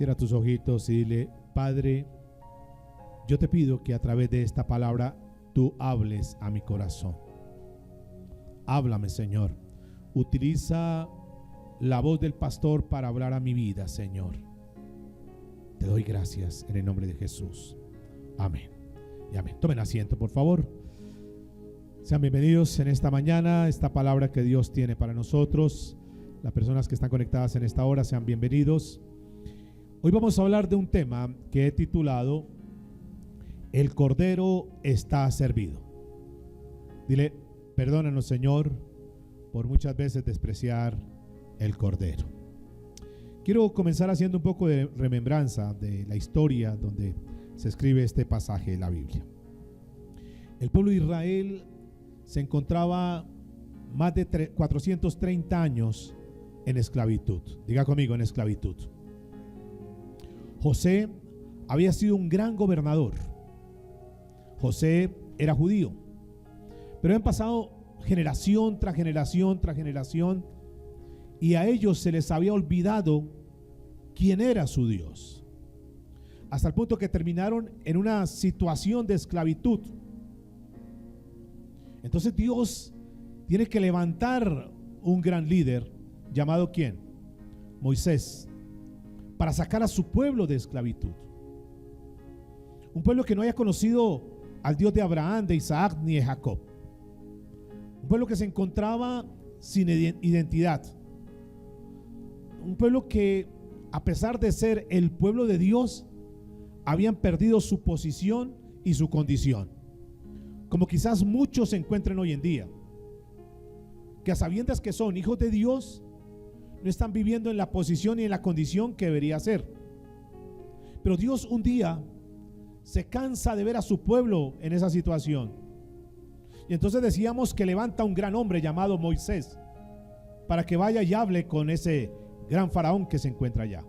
Cierra tus ojitos y dile: Padre, yo te pido que a través de esta palabra tú hables a mi corazón. Háblame, Señor. Utiliza la voz del pastor para hablar a mi vida, Señor. Te doy gracias en el nombre de Jesús. Amén y amén. Tomen asiento, por favor. Sean bienvenidos en esta mañana, esta palabra que Dios tiene para nosotros. Las personas que están conectadas en esta hora, sean bienvenidos. Hoy vamos a hablar de un tema que he titulado: El Cordero está servido. Dile: perdónanos, Señor, por muchas veces despreciar el Cordero. Quiero comenzar haciendo un poco de remembranza de la historia donde se escribe este pasaje de la Biblia. El pueblo de Israel se encontraba más de 430 años en esclavitud. Diga conmigo: en esclavitud. José había sido un gran gobernador. José era judío, pero han pasado generación tras generación tras generación, y a ellos se les había olvidado quién era su Dios, hasta el punto que terminaron en una situación de esclavitud. Entonces Dios tiene que levantar un gran líder llamado ¿quién? Moisés, para sacar a su pueblo de esclavitud. Un pueblo que no haya conocido al Dios de Abraham, de Isaac ni de Jacob. Un pueblo que se encontraba sin identidad. Un pueblo que, a pesar de ser el pueblo de Dios, habían perdido su posición y su condición, como quizás muchos se encuentren hoy en día, que a sabiendas que son hijos de Dios, no están viviendo en la posición y en la condición que debería ser. Pero Dios un día se cansa de ver a su pueblo en esa situación, y entonces decíamos que levanta un gran hombre llamado Moisés para que vaya y hable con ese gran faraón que se encuentra allá.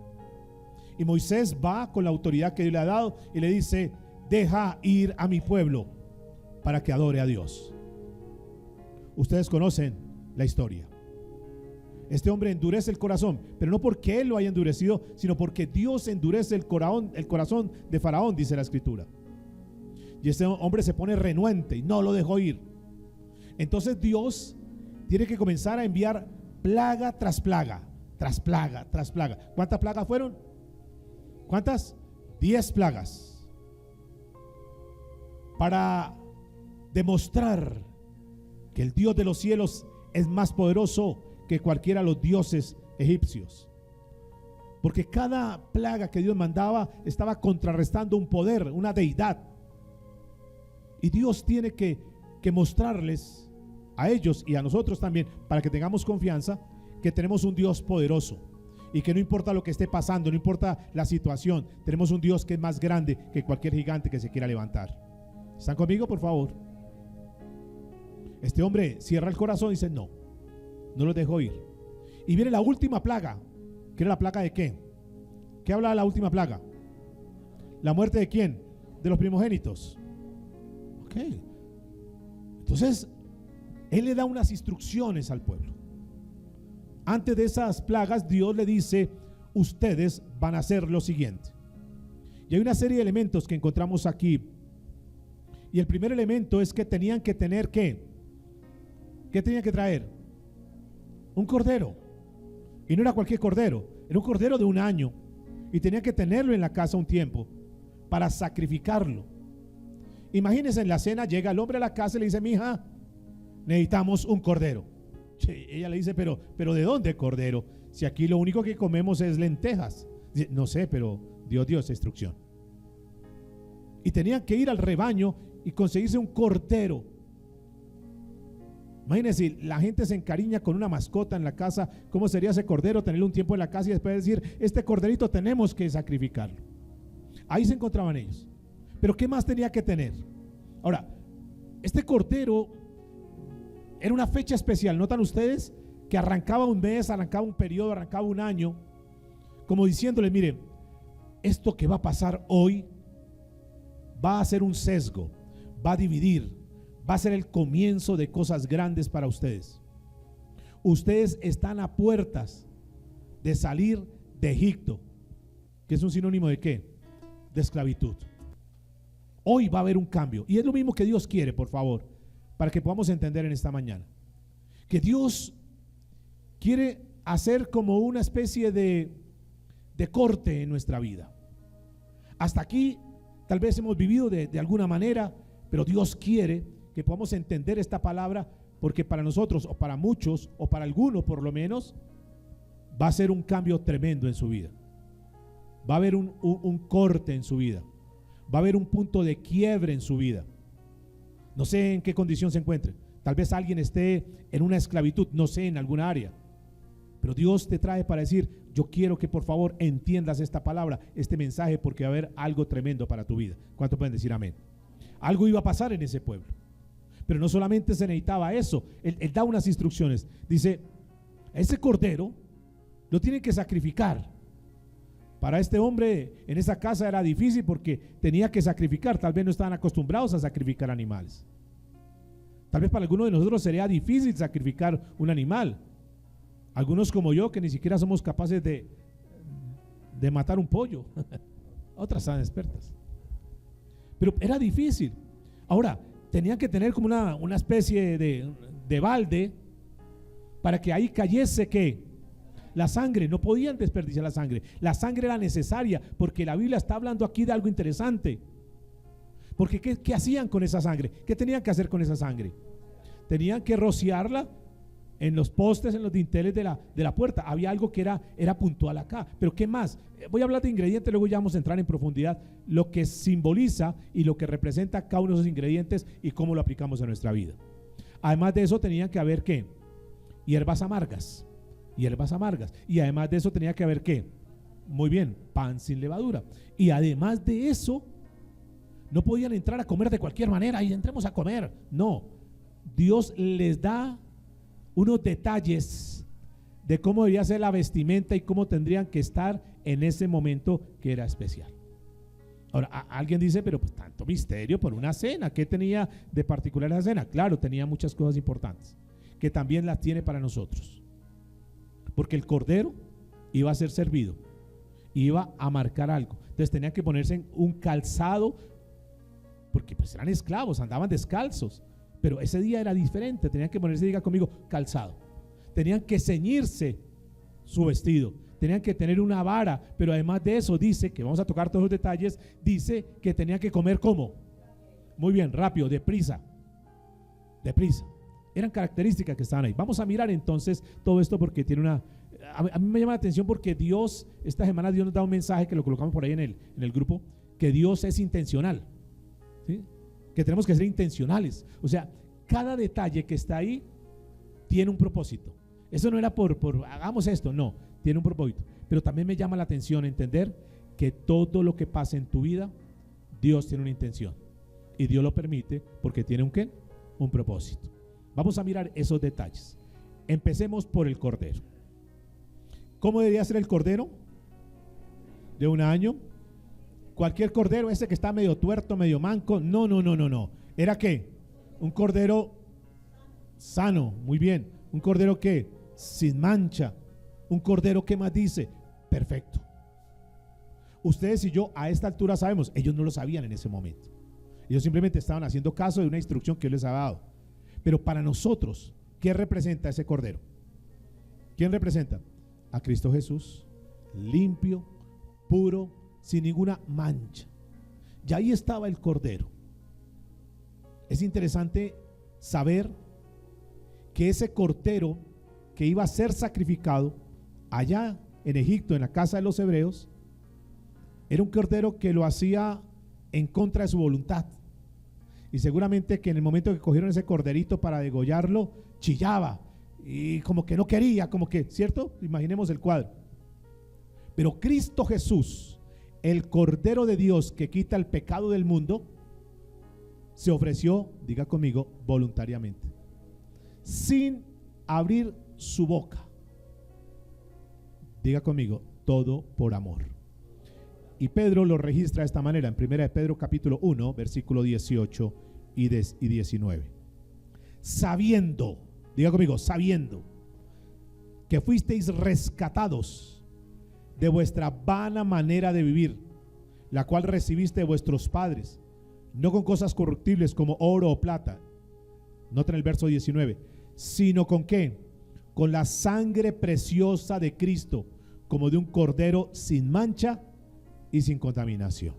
Y Moisés va con la autoridad que Dios le ha dado y le dice: deja ir a mi pueblo para que adore a Dios. Ustedes conocen la historia. Este hombre endurece el corazón, pero no porque él lo haya endurecido, sino porque Dios endurece el corazón de Faraón, dice la escritura. Y este hombre se pone renuente y no lo dejó ir. Entonces Dios tiene que comenzar a enviar plaga tras plaga, tras plaga, tras plaga. ¿Cuántas plagas fueron? ¿Cuántas? 10 plagas. Para demostrar que el Dios de los cielos es más poderoso que cualquiera de los dioses egipcios. Porque cada plaga que Dios mandaba estaba contrarrestando un poder, una deidad. Y Dios tiene que mostrarles a ellos y a nosotros también, para que tengamos confianza, que tenemos un Dios poderoso. Y que no importa lo que esté pasando, no importa la situación, tenemos un Dios que es más grande que cualquier gigante que se quiera levantar. ¿Están conmigo, por favor? Este hombre cierra el corazón y dice: no lo dejó ir. Y viene la última plaga, que era la plaga de ¿qué? ¿Qué habla de la última plaga? ¿La muerte de quién? De los primogénitos. Ok. Entonces él le da unas instrucciones al pueblo. Antes de esas plagas, Dios le dice: ustedes van a hacer lo siguiente. Y hay una serie de elementos que encontramos aquí. Y el primer elemento es que tenían que tener ¿qué? ¿Qué tenían que traer? Un cordero. Y no era cualquier cordero, era un cordero de un año. Y tenían que tenerlo en la casa un tiempo para sacrificarlo. Imagínense, en la cena llega el hombre a la casa y le dice: mija, necesitamos un cordero. Ella le dice: pero ¿de dónde cordero? Si aquí lo único que comemos es lentejas. Dice: no sé, pero Dios dio esa instrucción. Y tenían que ir al rebaño y conseguirse un cordero. Imagínense, la gente se encariña con una mascota en la casa. ¿Cómo sería ese cordero? Tenerlo un tiempo en la casa y después decir: este corderito tenemos que sacrificarlo. Ahí se encontraban ellos. Pero ¿qué más tenía que tener? Ahora, este cordero era una fecha especial. ¿Notan ustedes que arrancaba un mes, arrancaba un periodo, arrancaba un año? Como diciéndole: mire, esto que va a pasar hoy va a ser un sesgo, va a dividir, va a ser el comienzo de cosas grandes para ustedes. Ustedes están a puertas de salir de Egipto. ¿Ok? que es un sinónimo de ¿qué? De esclavitud. Hoy va a haber un cambio, y es lo mismo que Dios quiere, por favor, para que podamos entender en esta mañana, que Dios quiere hacer como una especie de corte en nuestra vida. Hasta aquí tal vez hemos vivido de alguna manera, pero Dios quiere que podamos entender esta palabra, porque para nosotros, o para muchos, o para algunos por lo menos, va a ser un cambio tremendo en su vida. Va a haber un corte en su vida. Va a haber un punto de quiebre en su vida. No sé en qué condición se encuentre. Tal vez alguien esté en una esclavitud, no sé, en alguna área. Pero Dios te trae para decir: yo quiero que por favor entiendas esta palabra, este mensaje, porque va a haber algo tremendo para tu vida. ¿Cuántos pueden decir amén? Algo iba a pasar en ese pueblo. Pero no solamente se necesitaba eso. Él da unas instrucciones. Dice: ese cordero lo tienen que sacrificar. Para este hombre en esa casa era difícil porque tenía que sacrificar. Tal vez no estaban acostumbrados a sacrificar animales. Tal vez para algunos de nosotros sería difícil sacrificar un animal. Algunos como yo, que ni siquiera somos capaces de matar un pollo. Otras están expertas. Pero era difícil. Ahora, tenían que tener como una especie de balde para que ahí cayese ¿qué? La sangre. No podían desperdiciar la sangre. La sangre era necesaria, porque la Biblia está hablando aquí de algo interesante. Porque ¿qué hacían con esa sangre? ¿Qué tenían que hacer con esa sangre? Tenían que rociarla en los postes, en los dinteles de la puerta. Había algo que era puntual acá. Pero ¿qué más? Voy a hablar de ingredientes, luego ya vamos a entrar en profundidad lo que simboliza y lo que representa cada uno de esos ingredientes y cómo lo aplicamos a nuestra vida. Además de eso tenía que haber ¿qué? Hierbas amargas. Hierbas amargas. Y además de eso tenía que haber ¿qué? Muy bien, pan sin levadura. Y además de eso, no podían entrar a comer de cualquier manera y entremos a comer. No, Dios les da unos detalles de cómo debería ser la vestimenta y cómo tendrían que estar en ese momento que era especial. Ahora, alguien dice: pero pues tanto misterio por una cena, ¿qué tenía de particular esa cena? Claro, tenía muchas cosas importantes, que también las tiene para nosotros, porque el cordero iba a ser servido, iba a marcar algo. Entonces tenían que ponerse en un calzado, porque pues eran esclavos, andaban descalzos. Pero ese día era diferente, tenían que ponerse, diga conmigo, calzado. Tenían que ceñirse su vestido, tenían que tener una vara, pero además de eso dice, que vamos a tocar todos los detalles, dice que tenían que comer ¿cómo? Muy bien, rápido, deprisa. Deprisa. Eran características que estaban ahí. Vamos a mirar entonces todo esto porque tiene a mí me llama la atención porque Dios, esta semana Dios nos da un mensaje que lo colocamos por ahí en el grupo, que Dios es intencional, ¿sí? Que tenemos que ser intencionales. O sea, cada detalle que está ahí tiene un propósito. Eso no era por hagamos esto, no, tiene un propósito. Pero también me llama la atención entender que todo lo que pasa en tu vida, Dios tiene una intención. Y Dios lo permite porque tiene un propósito. Vamos a mirar esos detalles. Empecemos por el cordero. ¿Cómo debería ser el cordero? ¿De un año? Cualquier cordero, ese que está medio tuerto, medio manco. No. ¿Era qué? Un cordero sano, muy bien. Un cordero que sin mancha. Un cordero que más dice, perfecto. Ustedes y yo a esta altura sabemos, ellos no lo sabían en ese momento. Ellos simplemente estaban haciendo caso de una instrucción que Él les ha dado. Pero para nosotros, ¿qué representa ese cordero? ¿Quién representa? A Cristo Jesús, limpio, puro, sin ninguna mancha. Y ahí estaba el cordero. Es interesante saber que ese cordero que iba a ser sacrificado allá en Egipto, en la casa de los hebreos, era un cordero que lo hacía en contra de su voluntad. Y seguramente que en el momento que cogieron ese corderito para degollarlo, chillaba y como que no quería, como que, ¿cierto? Imaginemos el cuadro. Pero Cristo Jesús, el Cordero de Dios que quita el pecado del mundo, se ofreció, diga conmigo, voluntariamente, sin abrir su boca. Diga conmigo, todo por amor. Y Pedro lo registra de esta manera en 1 de Pedro capítulo 1, versículo 18 y 19. Sabiendo, diga conmigo, sabiendo que fuisteis rescatados de vuestra vana manera de vivir, la cual recibiste de vuestros padres, no con cosas corruptibles como oro o plata. Noten el verso 19. Sino con ¿qué? Con la sangre preciosa de Cristo, como de un cordero sin mancha y sin contaminación.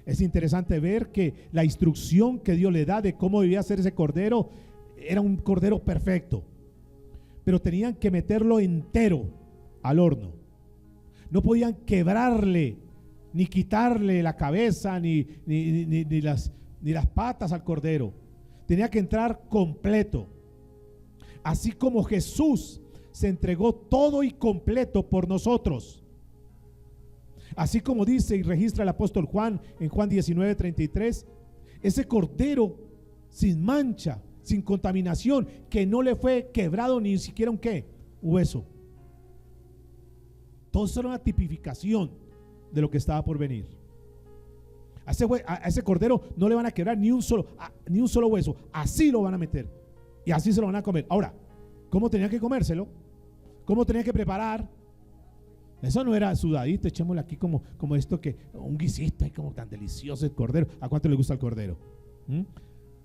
Es interesante ver que la instrucción que Dios le da de cómo debía ser ese cordero era un cordero perfecto, pero tenían que meterlo entero al horno. No podían quebrarle ni quitarle la cabeza ni las patas al cordero. Tenía que entrar completo. Así como Jesús se entregó todo y completo por nosotros. Así como dice y registra el apóstol Juan en Juan 19:33, ese cordero sin mancha, sin contaminación, que no le fue quebrado ni siquiera un ¿qué? Hueso. Todo eso era una tipificación de lo que estaba por venir. A ese cordero no le van a quebrar ni un solo hueso. Así lo van a meter y así se lo van a comer. Ahora, ¿cómo tenían que comérselo? ¿Cómo tenían que preparar? Eso no era sudadito, echémosle aquí como esto, que un guisito ahí como tan delicioso el cordero. ¿A cuánto le gusta el cordero?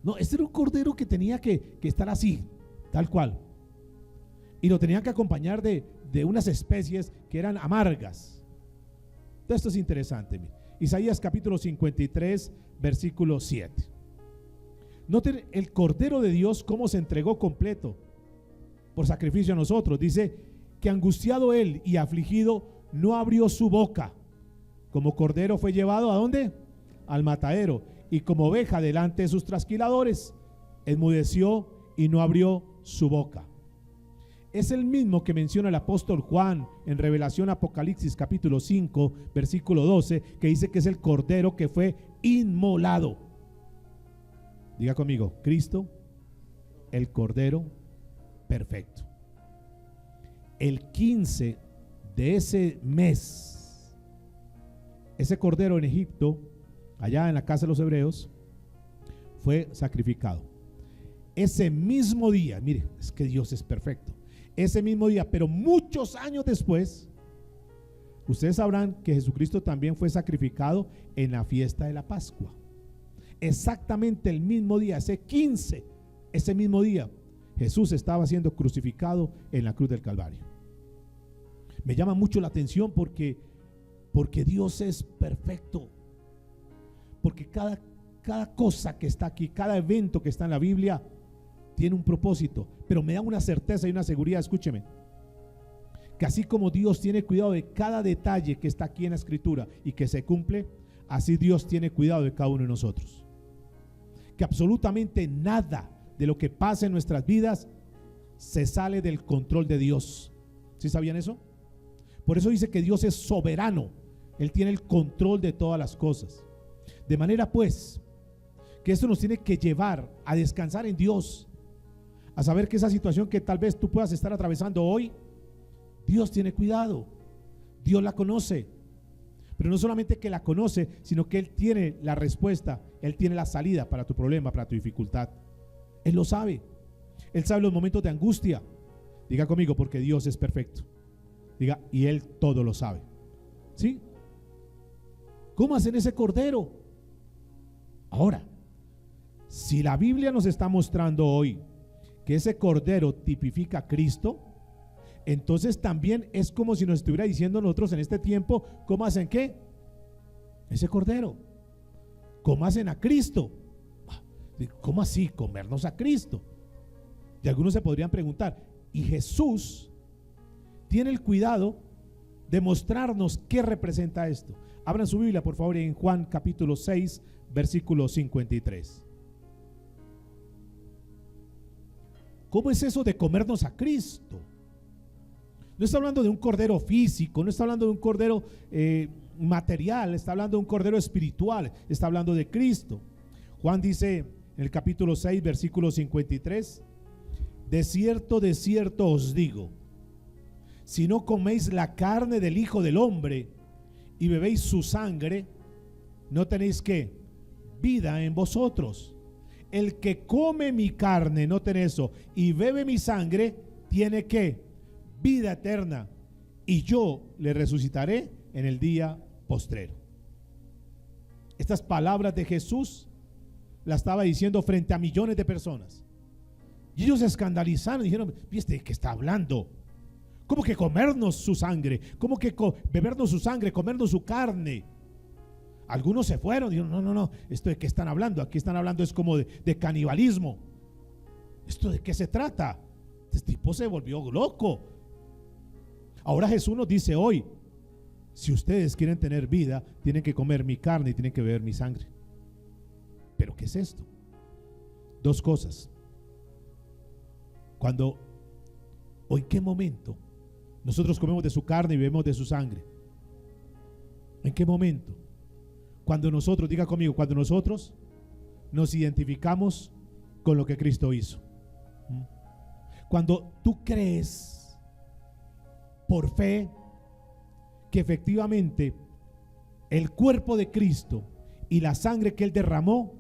No, este era un cordero que tenía que estar así, tal cual. Y lo tenían que acompañar de unas especies que eran amargas. Todo esto es interesante. Isaías capítulo 53, versículo 7. Noten el cordero de Dios cómo se entregó completo por sacrificio a nosotros. Dice que angustiado él y afligido no abrió su boca. Como cordero fue llevado ¿a dónde? Al matadero, y como oveja delante de sus trasquiladores, enmudeció y no abrió su boca. Es el mismo que menciona el apóstol Juan en Revelación Apocalipsis capítulo 5 versículo 12, que dice que es el cordero que fue inmolado. Diga conmigo, Cristo, el cordero perfecto. El 15 de ese mes, ese cordero en Egipto, allá en la casa de los hebreos, fue sacrificado. Ese mismo día, mire, es que Dios es perfecto. Ese mismo día, pero muchos años después, ustedes sabrán que Jesucristo también fue sacrificado en la fiesta de la Pascua. Exactamente el mismo día, ese 15, ese mismo día, Jesús estaba siendo crucificado en la cruz del Calvario. Me llama mucho la atención porque Dios es perfecto. Porque cada cosa que está aquí, cada evento que está en la Biblia, tiene un propósito, pero me da una certeza y una seguridad. Escúcheme, que así como Dios tiene cuidado de cada detalle que está aquí en la Escritura y que se cumple, así Dios tiene cuidado de cada uno de nosotros. Que absolutamente nada de lo que pasa en nuestras vidas se sale del control de Dios. ¿Sí sabían eso? Por eso dice que Dios es soberano. Él tiene el control de todas las cosas. De manera pues que esto nos tiene que llevar a descansar en Dios, a saber que esa situación que tal vez tú puedas estar atravesando hoy, Dios tiene cuidado, Dios la conoce, pero no solamente que la conoce, sino que Él tiene la respuesta, Él tiene la salida para tu problema, para tu dificultad. Él lo sabe, Él sabe los momentos de angustia. Diga conmigo, porque Dios es perfecto. Diga, y Él todo lo sabe. ¿Sí? ¿Cómo hacen ese cordero? Ahora, si la Biblia nos está mostrando hoy que ese cordero tipifica a Cristo, entonces también es como si nos estuviera diciendo nosotros en este tiempo, ¿cómo hacen qué? Ese cordero. ¿Cómo hacen a Cristo? ¿Cómo así? Comernos a Cristo. Y algunos se podrían preguntar, ¿y Jesús tiene el cuidado de mostrarnos qué representa esto? Abran su Biblia, por favor, en Juan capítulo 6, versículo 53. ¿Cómo es eso de comernos a Cristo? No está hablando de un cordero físico, no está hablando de un cordero material, está hablando de un cordero espiritual, está hablando de Cristo. Juan dice en el capítulo 6, versículo 53, de cierto os digo, si no coméis la carne del Hijo del Hombre y bebéis su sangre, no tenéis ¿qué? Vida en vosotros. El que come mi carne, noten eso, y bebe mi sangre, tiene ¿qué? Vida eterna, y yo le resucitaré en el día postrero. Estas palabras de Jesús las estaba diciendo frente a millones de personas. Y ellos se escandalizaron y dijeron: ¿viste qué está hablando? ¿Cómo que comernos su sangre? ¿Cómo que bebernos su sangre, comernos su carne? Algunos se fueron, dijeron: no, esto de qué están hablando, aquí están hablando es como de canibalismo. ¿Esto de qué se trata? Este tipo se volvió loco. Ahora Jesús nos dice hoy: si ustedes quieren tener vida, tienen que comer mi carne y tienen que beber mi sangre. ¿Pero qué es esto? Dos cosas. Cuando o en qué momento nosotros comemos de su carne y bebemos de su sangre. ¿En qué momento? Cuando nosotros, diga conmigo, cuando nosotros nos identificamos con lo que Cristo hizo. Cuando tú crees por fe que efectivamente el cuerpo de Cristo y la sangre que Él derramó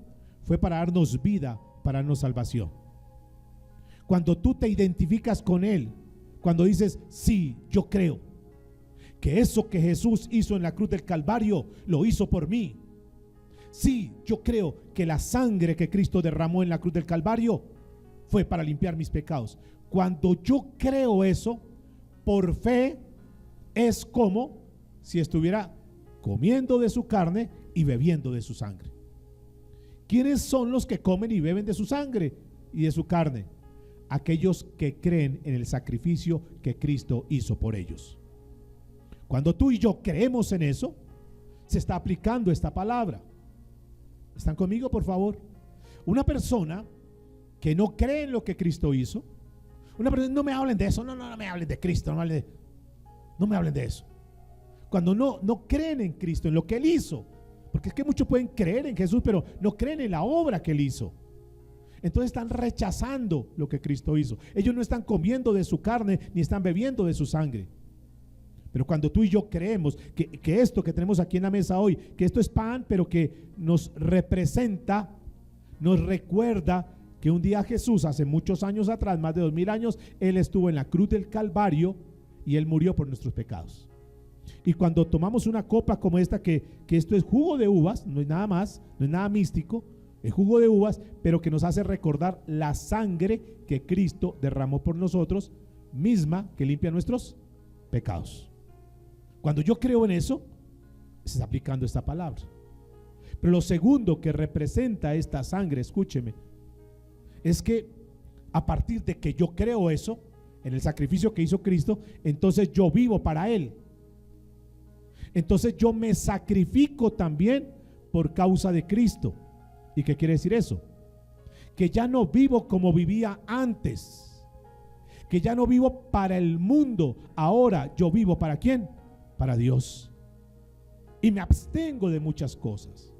fue para darnos vida, para darnos salvación. Cuando tú te identificas con Él, cuando dices: sí, yo creo que eso que Jesús hizo en la cruz del Calvario lo hizo por mí. Sí, yo creo que la sangre que Cristo derramó en la cruz del Calvario fue para limpiar mis pecados. Cuando yo creo eso, por fe, es como si estuviera comiendo de su carne y bebiendo de su sangre. ¿Quiénes son los que comen y beben de su sangre y de su carne? Aquellos que creen en el sacrificio que Cristo hizo por ellos. Cuando tú y yo creemos en eso, se está aplicando esta palabra. ¿Están conmigo, por favor? Una persona que no cree en lo que Cristo hizo, una persona: no me hablen de eso, no me hablen de Cristo, no me hablen de eso. Cuando no creen en Cristo, en lo que Él hizo, porque es que muchos pueden creer en Jesús, pero no creen en la obra que Él hizo. Entonces están rechazando lo que Cristo hizo. Ellos no están comiendo de su carne ni están bebiendo de su sangre. Pero cuando tú y yo creemos que esto que tenemos aquí en la mesa hoy, que esto es pan, pero que nos representa, nos recuerda que un día Jesús, hace muchos años atrás, más de 2000 años, Él estuvo en la cruz del Calvario y Él murió por nuestros pecados. Y cuando tomamos una copa como esta, que esto es jugo de uvas, no es nada más, no es nada místico, es jugo de uvas, pero que nos hace recordar la sangre que Cristo derramó por nosotros, misma que limpia nuestros pecados. Cuando yo creo en eso, se está aplicando esta palabra. Pero lo segundo que representa esta sangre, escúcheme, es que a partir de que yo creo eso, en el sacrificio que hizo Cristo, entonces yo vivo para Él. Entonces yo me sacrifico también por causa de Cristo. ¿Y qué quiere decir eso? Que ya no vivo como vivía antes, que ya no vivo para el mundo. Ahora yo vivo ¿para quién? Para Dios. Y me abstengo de muchas cosas.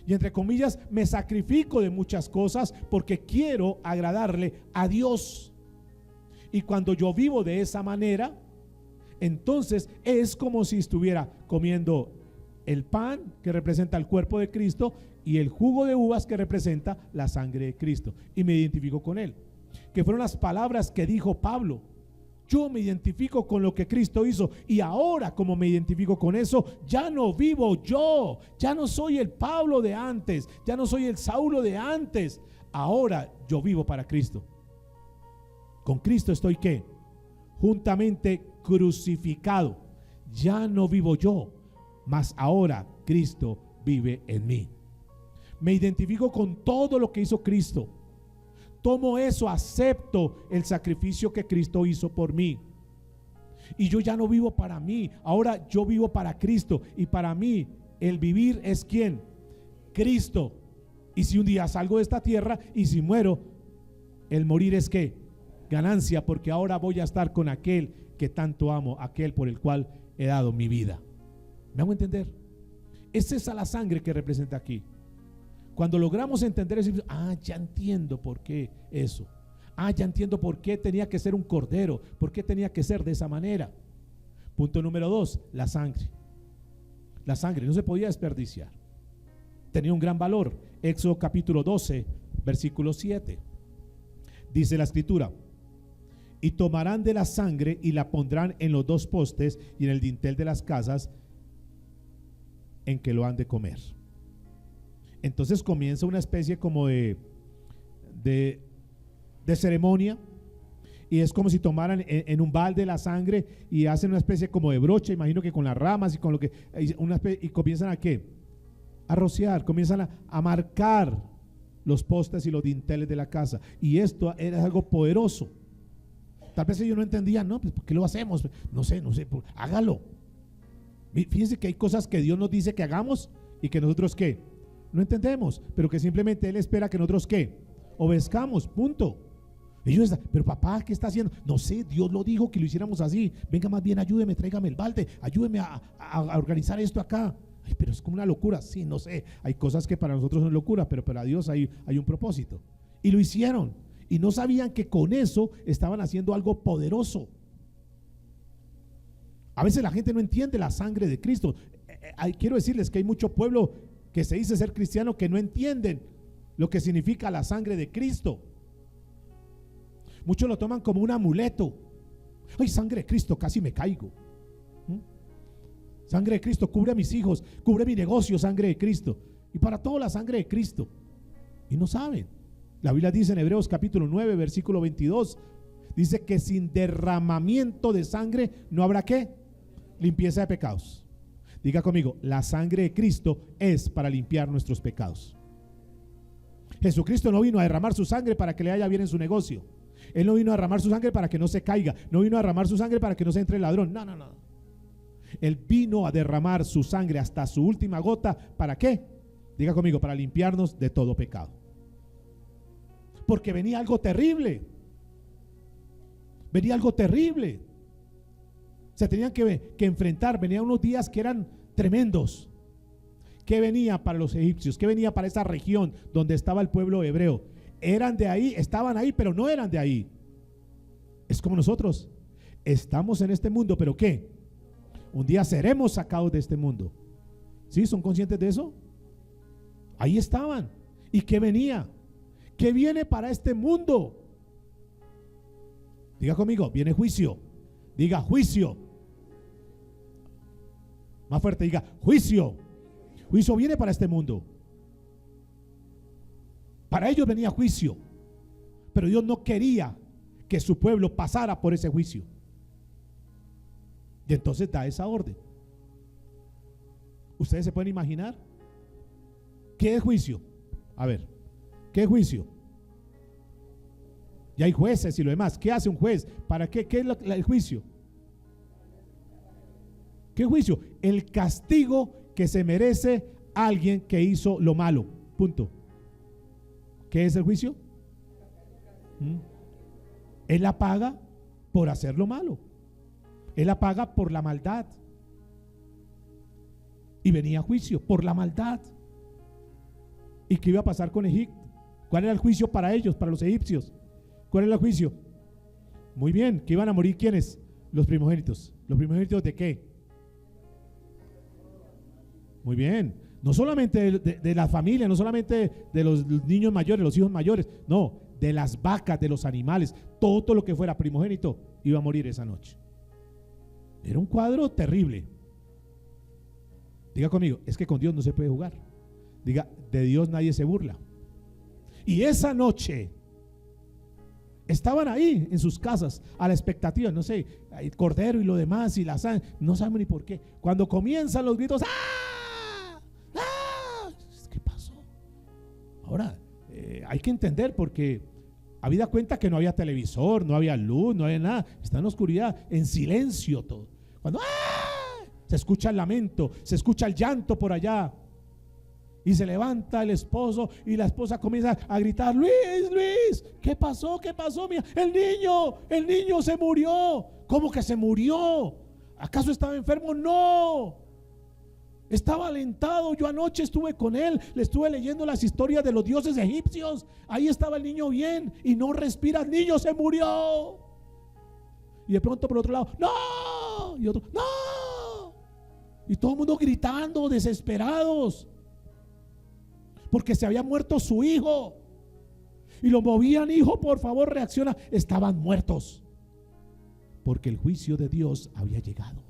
Y entre comillas, me sacrifico de muchas cosas porque quiero agradarle a Dios. Y cuando yo vivo de esa manera, entonces es como si estuviera comiendo el pan que representa el cuerpo de Cristo y el jugo de uvas que representa la sangre de Cristo. Y me identifico con Él. Que fueron las palabras que dijo Pablo. Yo me identifico con lo que Cristo hizo, y ahora como me identifico con eso, ya no vivo yo, ya no soy el Pablo de antes, ya no soy el Saulo de antes, ahora yo vivo para Cristo. Con Cristo estoy ¿qué? Juntamente crucificado. Ya no vivo yo, mas ahora Cristo vive en mí. Me identifico con todo lo que hizo Cristo. Tomo eso, acepto el sacrificio que Cristo hizo por mí. Y yo ya no vivo para mí, ahora yo vivo para Cristo. Y para mí el vivir es ¿quién? Cristo. Y si un día salgo de esta tierra y si muero, el morir es ¿qué? Ganancia, porque ahora voy a estar con aquel que tanto amo, aquel por el cual he dado mi vida. ¿Me hago entender? Es esa la sangre que representa aquí. Cuando logramos entender eso, ya entiendo por qué eso. Ya entiendo por qué tenía que ser un cordero, por qué tenía que ser de esa manera. Punto número 2, la sangre. La sangre no se podía desperdiciar. Tenía un gran valor. Éxodo capítulo 12, versículo 7. Dice la escritura: y tomarán de la sangre y la pondrán en los dos postes y en el dintel de las casas en que lo han de comer. Entonces comienza una especie como de ceremonia, y es como si tomaran en un balde la sangre y hacen una especie como de brocha, imagino que con las ramas y con lo que y comienzan a ¿qué? A rociar, comienzan a marcar los postes y los dinteles de la casa, y esto era algo poderoso. Tal vez ellos no entendían, no, pues ¿por qué lo hacemos? No sé, hágalo. Fíjense que hay cosas que Dios nos dice que hagamos y que nosotros ¿qué? No entendemos, pero que simplemente Él espera que nosotros ¿qué? Obedezcamos, punto. Ellos están, pero papá, ¿qué está haciendo? No sé, Dios lo dijo que lo hiciéramos así. Venga, más bien ayúdeme, tráigame el balde, ayúdeme a organizar esto acá. Ay, pero es como una locura. Sí, no sé, hay cosas que para nosotros son locura, pero para Dios hay un propósito. Y lo hicieron, y no sabían que con eso estaban haciendo algo poderoso. A veces la gente no entiende la sangre de Cristo. Quiero decirles que hay mucho pueblo que se dice ser cristiano que no entienden lo que significa la sangre de Cristo. Muchos lo toman como un amuleto. Ay, sangre de Cristo, casi me caigo. Sangre de Cristo, cubre a mis hijos, cubre mi negocio, sangre de Cristo. Y para todo la sangre de Cristo. Y no saben. La Biblia dice en Hebreos capítulo 9, versículo 22, dice que sin derramamiento de sangre no habrá ¿qué? Limpieza de pecados. Diga conmigo, la sangre de Cristo es para limpiar nuestros pecados. Jesucristo no vino a derramar su sangre para que le vaya bien en su negocio. Él no vino a derramar su sangre para que no se caiga. No vino a derramar su sangre para que no se entre el ladrón. No. Él vino a derramar su sangre hasta su última gota. ¿Para qué? Diga conmigo, para limpiarnos de todo pecado. Porque venía algo terrible. Venía algo terrible. Se tenían que enfrentar. Venían unos días que eran tremendos. ¿Qué venía para los egipcios? ¿Qué venía para esa región donde estaba el pueblo hebreo? Eran de ahí, estaban ahí, pero no eran de ahí. Es como nosotros. Estamos en este mundo, pero ¿qué? Un día seremos sacados de este mundo. ¿Sí? ¿Son conscientes de eso? Ahí estaban. ¿Y qué venía? ¿Qué viene para este mundo? Diga conmigo, viene juicio. Diga juicio. Más fuerte, diga juicio. Juicio viene para este mundo. Para ellos venía juicio, pero Dios no quería que su pueblo pasara por ese juicio. Y entonces da esa orden. ¿Ustedes se pueden imaginar? ¿Qué es juicio? A ver, ¿qué es juicio? Ya hay jueces y lo demás. ¿Qué hace un juez? ¿Para qué? ¿Qué es el juicio? ¿Qué juicio? El castigo que se merece alguien que hizo lo malo. Punto. ¿Qué es el juicio? Él la paga por hacer lo malo. Él la paga por la maldad. Y venía juicio por la maldad. ¿Y qué iba a pasar con Egipto? ¿Cuál era el juicio para ellos, para los egipcios? ¿Cuál era el juicio? Muy bien, que iban a morir ¿quiénes? Los primogénitos. ¿Los primogénitos de qué? Muy bien, no solamente de la familia, no solamente de los niños mayores, los hijos mayores, no, de las vacas, de los animales, todo lo que fuera primogénito iba a morir esa noche. Era un cuadro terrible. Diga conmigo, es que con Dios no se puede jugar. Diga, de Dios nadie se burla. Y esa noche estaban ahí en sus casas a la expectativa, no sé, el cordero y lo demás y la sangre, no saben ni por qué. Cuando comienzan los gritos, ¡ah! ¿Qué pasó? Ahora, hay que entender porque habida cuenta que no había televisor, no había luz, no había nada, está en oscuridad, en silencio todo. Cuando se escucha el lamento, se escucha el llanto por allá. Y se levanta el esposo y la esposa comienza a gritar, Luis, ¿qué pasó? ¿Qué pasó? Mira, el niño se murió. ¿Cómo que se murió? ¿Acaso estaba enfermo? No. Estaba alentado. Yo anoche estuve con él, le estuve leyendo las historias de los dioses egipcios. Ahí estaba el niño bien y no respira. El niño se murió. Y de pronto por otro lado, ¡no! Y otro, ¡no! Y todo el mundo gritando, desesperados. Porque se había muerto su hijo. Y lo movían, hijo, por favor, reacciona. Estaban muertos. Porque el juicio de Dios había llegado.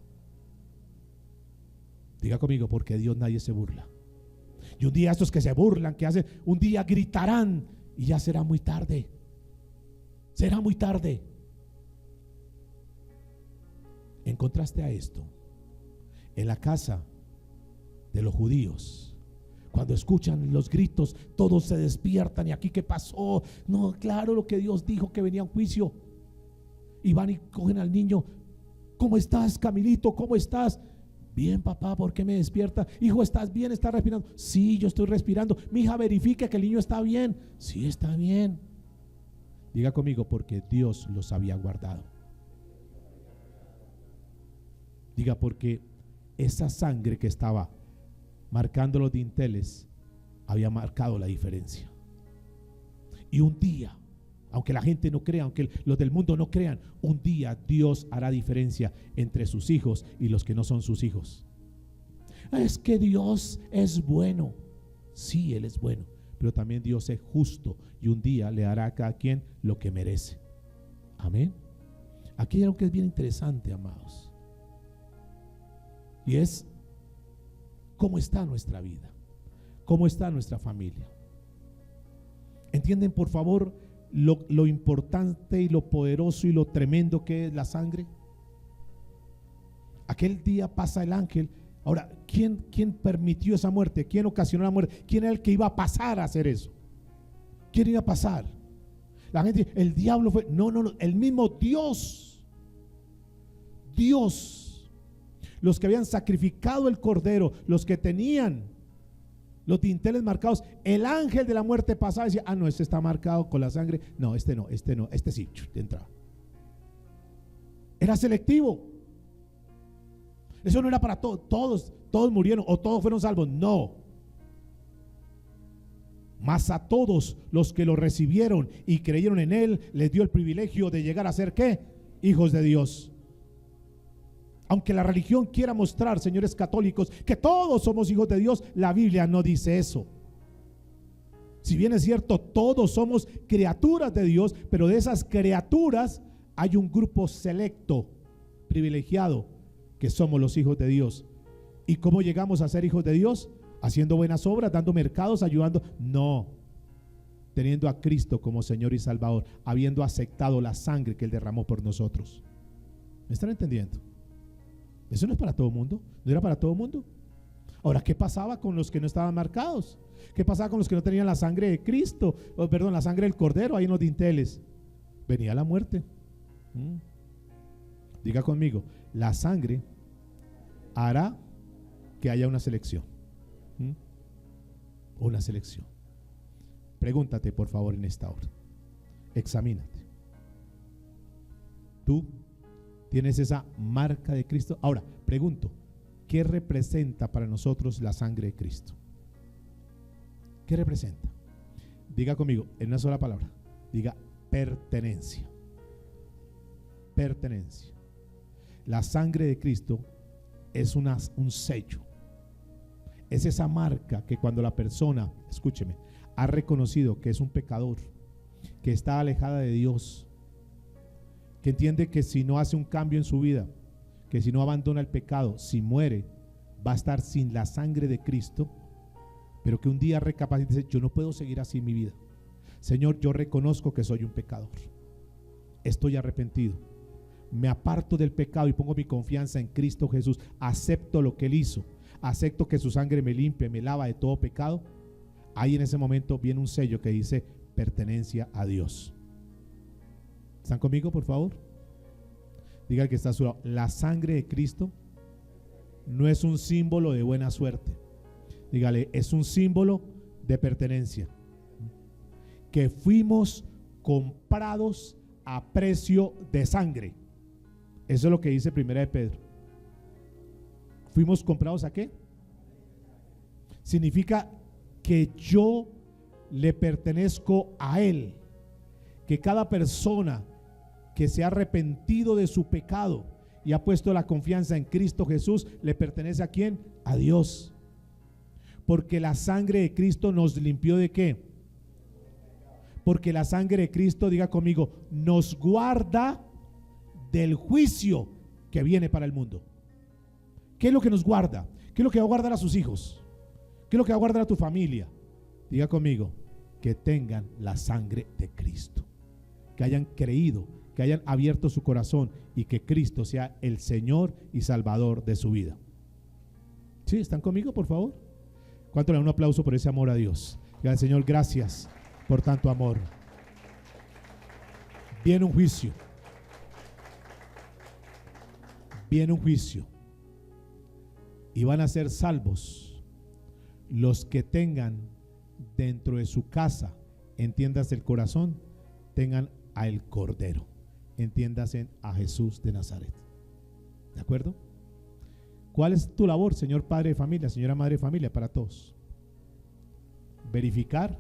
Diga conmigo, porque de Dios nadie se burla. Y un día estos que se burlan, que hacen, un día gritarán y ya será muy tarde. Será muy tarde. En contraste a esto, en la casa de los judíos, cuando escuchan los gritos, todos se despiertan. ¿Y aquí qué pasó? No, claro, lo que Dios dijo, que venía un juicio. Y van y cogen al niño. ¿Cómo estás, Camilito? ¿Cómo estás? Bien, papá. ¿Por qué me despierta? Hijo, ¿estás bien? ¿Estás respirando? Sí, yo estoy respirando. Mi hija, verifique que el niño está bien. Sí, está bien. Diga conmigo, porque Dios los había guardado. Diga, porque esa sangre que estaba marcando los dinteles había marcado la diferencia. Y un día, aunque la gente no crea, aunque los del mundo no crean, un día Dios hará diferencia entre sus hijos y los que no son sus hijos. Es que Dios es bueno. Sí, Él es bueno, pero también Dios es justo y un día le hará a cada quien lo que merece. Amén. Aquí hay algo que es bien interesante, amados, y es cómo está nuestra vida, cómo está nuestra familia. ¿Entienden, por favor, lo importante y lo poderoso y lo tremendo que es la sangre? Aquel día pasa el ángel. Ahora, ¿quién permitió esa muerte? ¿Quién ocasionó la muerte? ¿Quién era el que iba a pasar a hacer eso? ¿Quién iba a pasar? La gente dice, el diablo fue. No, el mismo Dios. Los que habían sacrificado el cordero, los que tenían los dinteles marcados, el ángel de la muerte pasaba y decía, no, este está marcado con la sangre. No, este sí, entraba. Era selectivo. Eso no era para todos murieron o todos fueron salvos. No. Mas a todos los que lo recibieron y creyeron en Él, les dio el privilegio de llegar a ser ¿qué? Hijos de Dios. Aunque la religión quiera mostrar, señores católicos, que todos somos hijos de Dios, la Biblia no dice eso. Si bien es cierto, todos somos criaturas de Dios, pero de esas criaturas hay un grupo selecto, privilegiado, que somos los hijos de Dios. ¿Y cómo llegamos a ser hijos de Dios? Haciendo buenas obras, dando mercados, ayudando. No, teniendo a Cristo como Señor y Salvador, habiendo aceptado la sangre que Él derramó por nosotros. ¿Me están entendiendo? Eso no es para todo el mundo, no era para todo el mundo. Ahora, ¿qué pasaba con los que no estaban marcados? ¿Qué pasaba con los que no tenían la sangre de Cristo? La sangre del Cordero ahí en los dinteles. Venía la muerte. Diga conmigo, la sangre hará que haya una selección. Una selección. Pregúntate, por favor, en esta hora. Examínate. ¿Tú tienes esa marca de Cristo? Ahora, pregunto, ¿qué representa para nosotros la sangre de Cristo? ¿Qué representa? Diga conmigo, en una sola palabra. Diga pertenencia. Pertenencia. La sangre de Cristo es un sello. Es esa marca que cuando la persona, escúcheme, ha reconocido que es un pecador, que está alejada de Dios, que entiende que si no hace un cambio en su vida, que si no abandona el pecado, si muere, va a estar sin la sangre de Cristo, pero que un día recapacita y dice, yo no puedo seguir así mi vida. Señor, yo reconozco que soy un pecador. Estoy arrepentido. Me aparto del pecado y pongo mi confianza en Cristo Jesús. Acepto lo que Él hizo. Acepto que su sangre me limpia, me lava de todo pecado. Ahí en ese momento viene un sello que dice pertenencia a Dios. ¿Están conmigo, por favor? Diga al que está a su lado, la sangre de Cristo no es un símbolo de buena suerte. Dígale, es un símbolo de pertenencia. Que fuimos comprados a precio de sangre. Eso es lo que dice Primera de Pedro. ¿Fuimos comprados a qué? Significa que yo le pertenezco a Él. Que cada persona que se ha arrepentido de su pecado y ha puesto la confianza en Cristo Jesús, le pertenece ¿a quién? A Dios. Porque la sangre de Cristo nos limpió ¿de qué? Porque la sangre de Cristo, diga conmigo, nos guarda del juicio que viene para el mundo. ¿Qué es lo que nos guarda? ¿Qué es lo que va a guardar a sus hijos? ¿Qué es lo que va a guardar a tu familia? Diga conmigo, que tengan la sangre de Cristo, que hayan creído, que hayan abierto su corazón y que Cristo sea el Señor y Salvador de su vida. ¿Sí? ¿Están conmigo, por favor? ¿Cuánto le dan un aplauso por ese amor a Dios? Diga, Señor, gracias por tanto amor. Viene un juicio. Viene un juicio. Y van a ser salvos los que tengan dentro de su casa, entiéndase el corazón, tengan a el Cordero, entiéndase a Jesús de Nazaret. ¿De acuerdo? ¿Cuál es tu labor, señor padre de familia, señora madre de familia, para todos? Verificar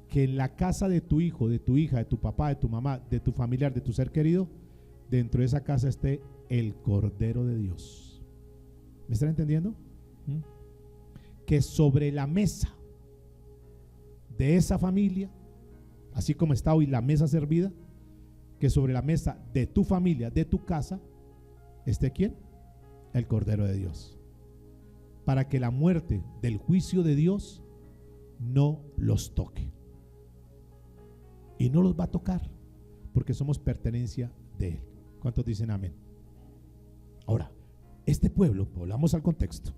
que en la casa de tu hijo, de tu hija, de tu papá, de tu mamá, de tu familiar, de tu ser querido, dentro de esa casa esté el Cordero de Dios. ¿Me están entendiendo? Que sobre la mesa de esa familia, así como está hoy la mesa servida, que sobre la mesa de tu familia, de tu casa, esté ¿quién? El Cordero de Dios, para que la muerte del juicio de Dios no los toque. Y no los va a tocar, porque somos pertenencia de Él. ¿Cuántos dicen amén? Ahora, este pueblo, volvamos al contexto,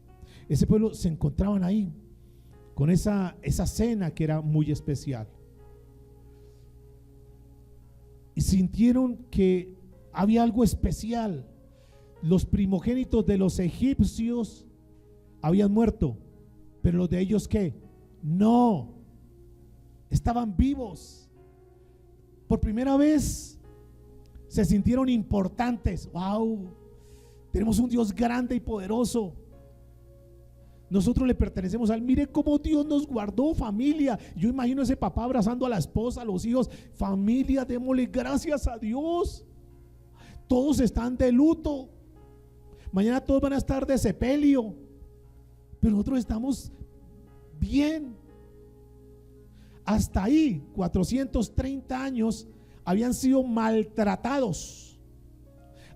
ese pueblo se encontraban ahí con esa cena que era muy especial, y sintieron que había algo especial. Los primogénitos de los egipcios habían muerto, pero los de ellos ¿qué? No, estaban vivos. Por primera vez se sintieron importantes. ¡Wow! Tenemos un Dios grande y poderoso. Nosotros le pertenecemos a Él. Mire cómo Dios nos guardó, familia. Yo imagino a ese papá abrazando a la esposa, a los hijos. Familia, démosle gracias a Dios. Todos están de luto. Mañana todos van a estar de sepelio, pero nosotros estamos bien. Hasta ahí, 430 años habían sido maltratados,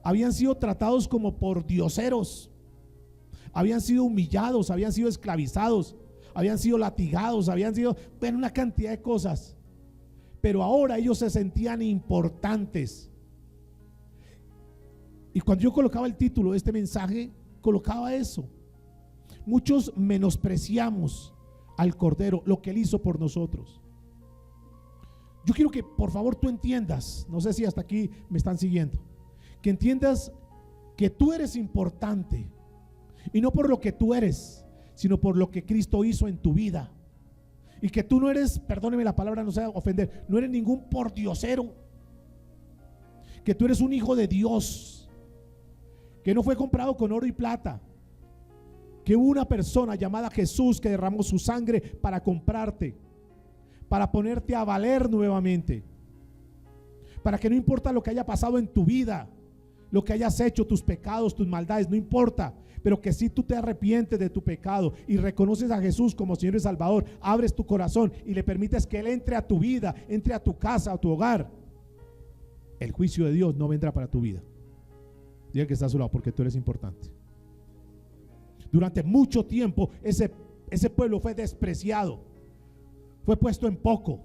habían sido tratados como por dioseros, habían sido humillados, habían sido esclavizados, habían sido latigados, habían sido, bueno, una cantidad de cosas. Pero ahora ellos se sentían importantes. Y cuando yo colocaba el título de este mensaje, colocaba eso. Muchos menospreciamos al Cordero, lo que Él hizo por nosotros. Yo quiero que por favor tú entiendas, no sé si hasta aquí me están siguiendo, que entiendas que tú eres importante, y no por lo que tú eres, sino por lo que Cristo hizo en tu vida. Y que tú no eres, perdóneme la palabra, no sea ofender, no eres ningún pordiosero, que tú eres un hijo de Dios, que no fue comprado con oro y plata, que hubo una persona llamada Jesús que derramó su sangre para comprarte, para ponerte a valer nuevamente, para que no importa lo que haya pasado en tu vida, lo que hayas hecho, tus pecados, tus maldades, no importa, pero que si tú te arrepientes de tu pecado y reconoces a Jesús como Señor y Salvador, abres tu corazón y le permites que Él entre a tu vida, entre a tu casa, a tu hogar, el juicio de Dios no vendrá para tu vida. Diga que está a su lado, porque tú eres importante. Durante mucho tiempo ese pueblo fue despreciado, fue puesto en poco,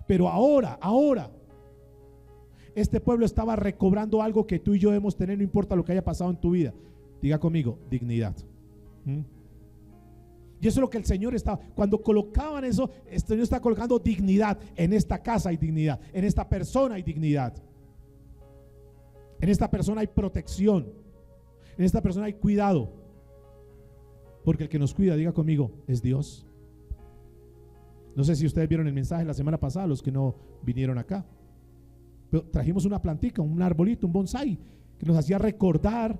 pero ahora este pueblo estaba recobrando algo que tú y yo debemos tener, no importa lo que haya pasado en tu vida. Diga conmigo, dignidad. Y eso es lo que el Señor estaba, cuando colocaban eso, el Señor está colocando dignidad. En esta casa hay dignidad, en esta persona hay dignidad, en esta persona hay protección, en esta persona hay cuidado, porque el que nos cuida, diga conmigo, es Dios. No sé si ustedes vieron el mensaje la semana pasada, los que no vinieron acá, pero trajimos una plantica, un arbolito, un bonsai, que nos hacía recordar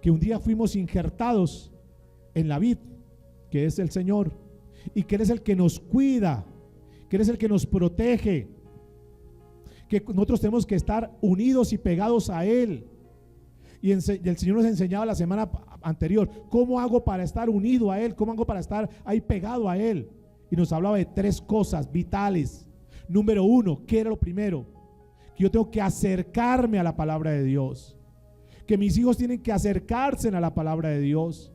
que un día fuimos injertados en la vid, que es el Señor, y que Él es el que nos cuida, que Él es el que nos protege, que nosotros tenemos que estar unidos y pegados a Él. Y el Señor nos enseñaba la semana anterior, ¿cómo hago para estar unido a Él? ¿Cómo hago para estar ahí pegado a Él? Y nos hablaba de tres cosas vitales. Número uno, ¿qué era lo primero? que yo tengo que acercarme a la palabra de Dios, que mis hijos tienen que acercarse a la palabra de Dios.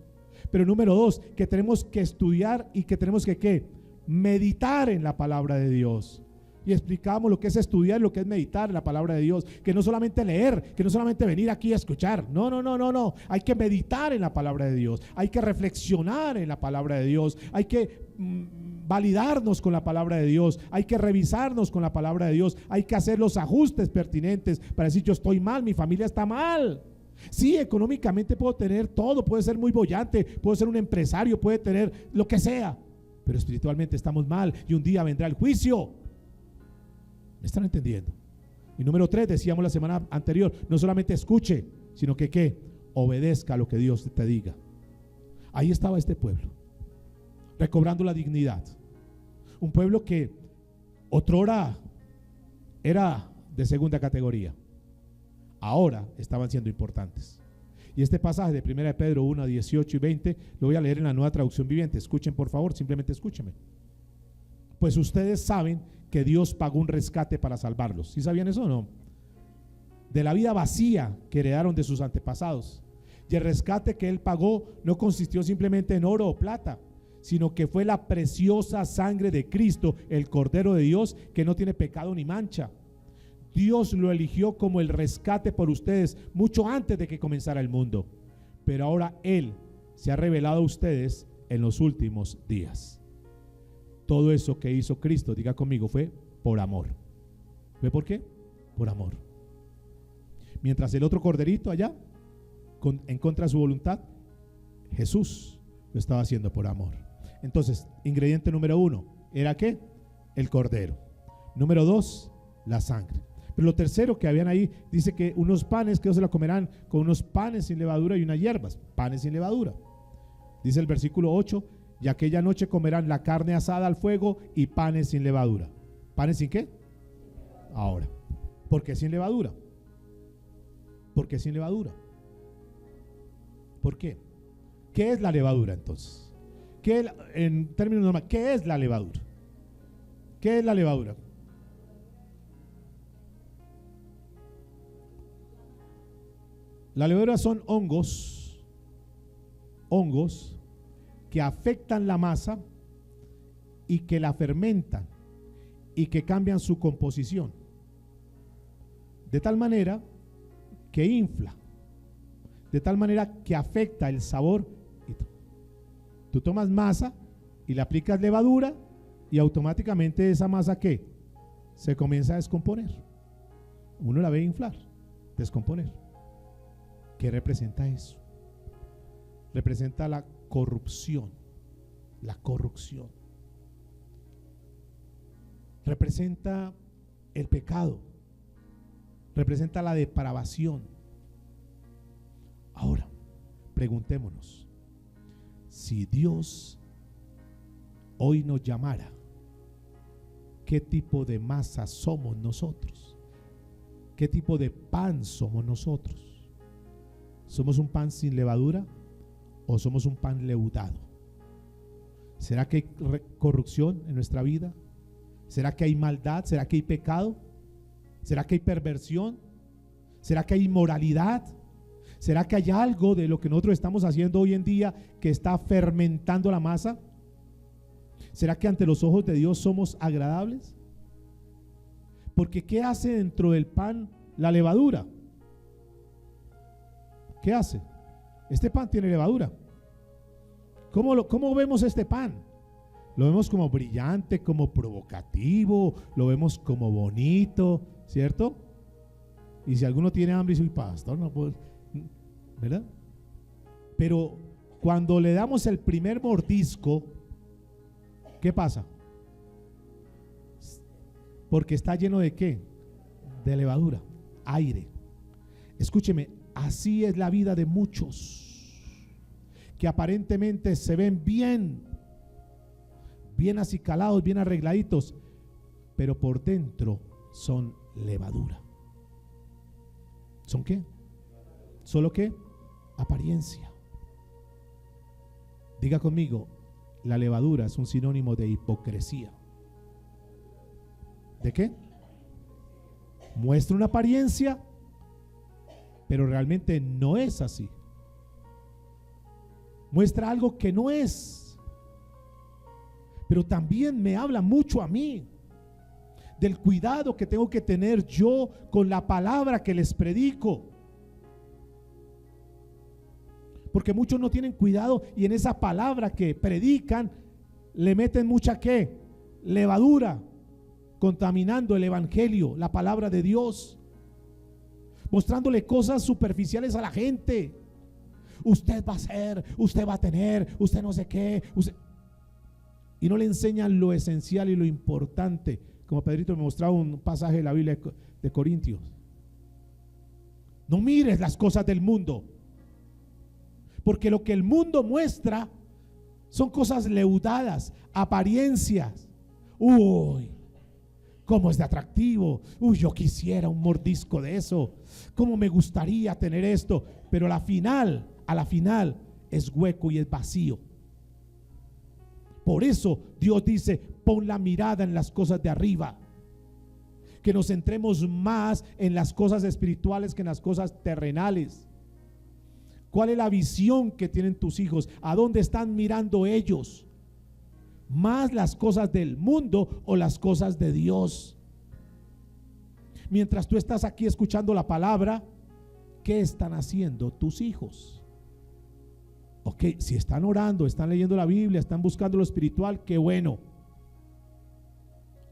Pero número dos, que tenemos que estudiar y que tenemos que ¿qué? Meditar en la palabra de Dios. Y explicamos lo que es estudiar y lo que es meditar en la palabra de Dios, que no solamente leer, que no solamente venir aquí a escuchar, no, hay que meditar en la palabra de Dios, hay que reflexionar en la palabra de Dios, hay que validarnos con la palabra de Dios, hay que revisarnos con la palabra de Dios, hay que hacer los ajustes pertinentes para decir: yo estoy mal, mi familia está mal. Sí, económicamente puedo tener todo, puedo ser muy boyante, puedo ser un empresario, puede tener lo que sea, pero espiritualmente estamos mal y un día vendrá el juicio. ¿Me están entendiendo? Y número tres, decíamos la semana anterior, no solamente escuche, sino que ¿qué? Obedezca a lo que Dios te diga. Ahí estaba este pueblo, recobrando la dignidad. Un pueblo que otrora era de segunda categoría, ahora estaban siendo importantes. Y este pasaje de 1 de Pedro 1, 18 y 20 lo voy a leer en la Nueva Traducción Viviente. Escuchen por favor, simplemente escúchenme. Pues ustedes saben que Dios pagó un rescate para salvarlos. ¿Sí sabían eso o no? De la vida vacía que heredaron de sus antepasados. Y el rescate que Él pagó no consistió simplemente en oro o plata, sino que fue la preciosa sangre de Cristo, el Cordero de Dios, que no tiene pecado ni mancha. Dios lo eligió como el rescate por ustedes mucho antes de que comenzara el mundo. Pero ahora Él se ha revelado a ustedes en los últimos días. Todo eso que hizo Cristo, diga conmigo, fue por amor. ¿Ve por qué? Por amor. Mientras el otro corderito allá, en contra de su voluntad, Jesús lo estaba haciendo por amor. Entonces, ingrediente número uno, ¿era qué? El cordero. Número dos, la sangre. Pero lo tercero que habían ahí, dice que unos panes que ellos se la comerán con unos panes sin levadura y unas hierbas, panes sin levadura. Dice el versículo 8, y aquella noche comerán la carne asada al fuego y panes sin levadura. ¿Panes sin qué? Ahora, ¿por qué sin levadura? ¿Por qué sin levadura? ¿Por qué? ¿Qué es la levadura entonces? ¿Qué, en términos normales, qué es la levadura? ¿Qué es la levadura? La levadura son hongos que afectan la masa y que la fermentan y que cambian su composición de tal manera que infla, de tal manera que afecta el sabor. Tú tomas masa y le aplicas levadura y automáticamente esa masa ¿qué? Se comienza a descomponer. Uno la ve inflar, descomponer. ¿Qué representa eso? Representa la corrupción, la corrupción. Representa el pecado, representa la depravación. Ahora, preguntémonos, si Dios hoy nos llamara, ¿qué tipo de masa somos nosotros? ¿Qué tipo de pan somos nosotros? ¿Somos un pan sin levadura o somos un pan leudado? ¿Será que hay corrupción en nuestra vida? ¿Será que hay maldad? ¿Será que hay pecado? ¿Será que hay perversión? ¿Será que hay inmoralidad? ¿Será que hay algo de lo que nosotros estamos haciendo hoy en día que está fermentando la masa? ¿Será que ante los ojos de Dios somos agradables? Porque ¿qué hace dentro del pan la levadura? ¿Qué hace? Este pan tiene levadura. ¿Cómo vemos este pan? Lo vemos como brillante, como provocativo, lo vemos como bonito, ¿cierto? Y si alguno tiene hambre y dice: pastor, no puedo, ¿verdad? Pero cuando le damos el primer mordisco, ¿qué pasa? Porque está lleno de ¿qué? De levadura, aire. Escúcheme, así es la vida de muchos que aparentemente se ven bien acicalados, bien arregladitos, pero por dentro son levadura. ¿Son qué? ¿Solo qué? Apariencia. Diga conmigo, la levadura es un sinónimo de hipocresía. ¿De qué? muestra una apariencia, pero realmente no es así. Muestra algo que no es. Pero también me habla mucho a mí del cuidado que tengo que tener yo con la palabra que les predico. Porque muchos no tienen cuidado y en esa palabra que predican le meten mucha ¿qué? Levadura, contaminando el evangelio, la palabra de Dios, mostrándole cosas superficiales a la gente. Usted va a ser, usted va a tener, usted no sé qué, y no le enseñan lo esencial y lo importante. Como Pedrito me mostraba un pasaje de la Biblia de Corintios. No mires las cosas del mundo, porque lo que el mundo muestra son cosas leudadas, apariencias. Uy, cómo es de atractivo. Uy, yo quisiera un mordisco de eso. Cómo me gustaría tener esto. Pero a la final es hueco y es vacío. Por eso Dios dice: pon la mirada en las cosas de arriba. Que nos centremos más en las cosas espirituales que en las cosas terrenales. ¿Cuál es la visión que tienen tus hijos? ¿A dónde están mirando ellos? ¿Más las cosas del mundo o las cosas de Dios? Mientras tú estás aquí escuchando la palabra, ¿qué están haciendo tus hijos? Ok, si están orando, están leyendo la Biblia, están buscando lo espiritual, qué bueno.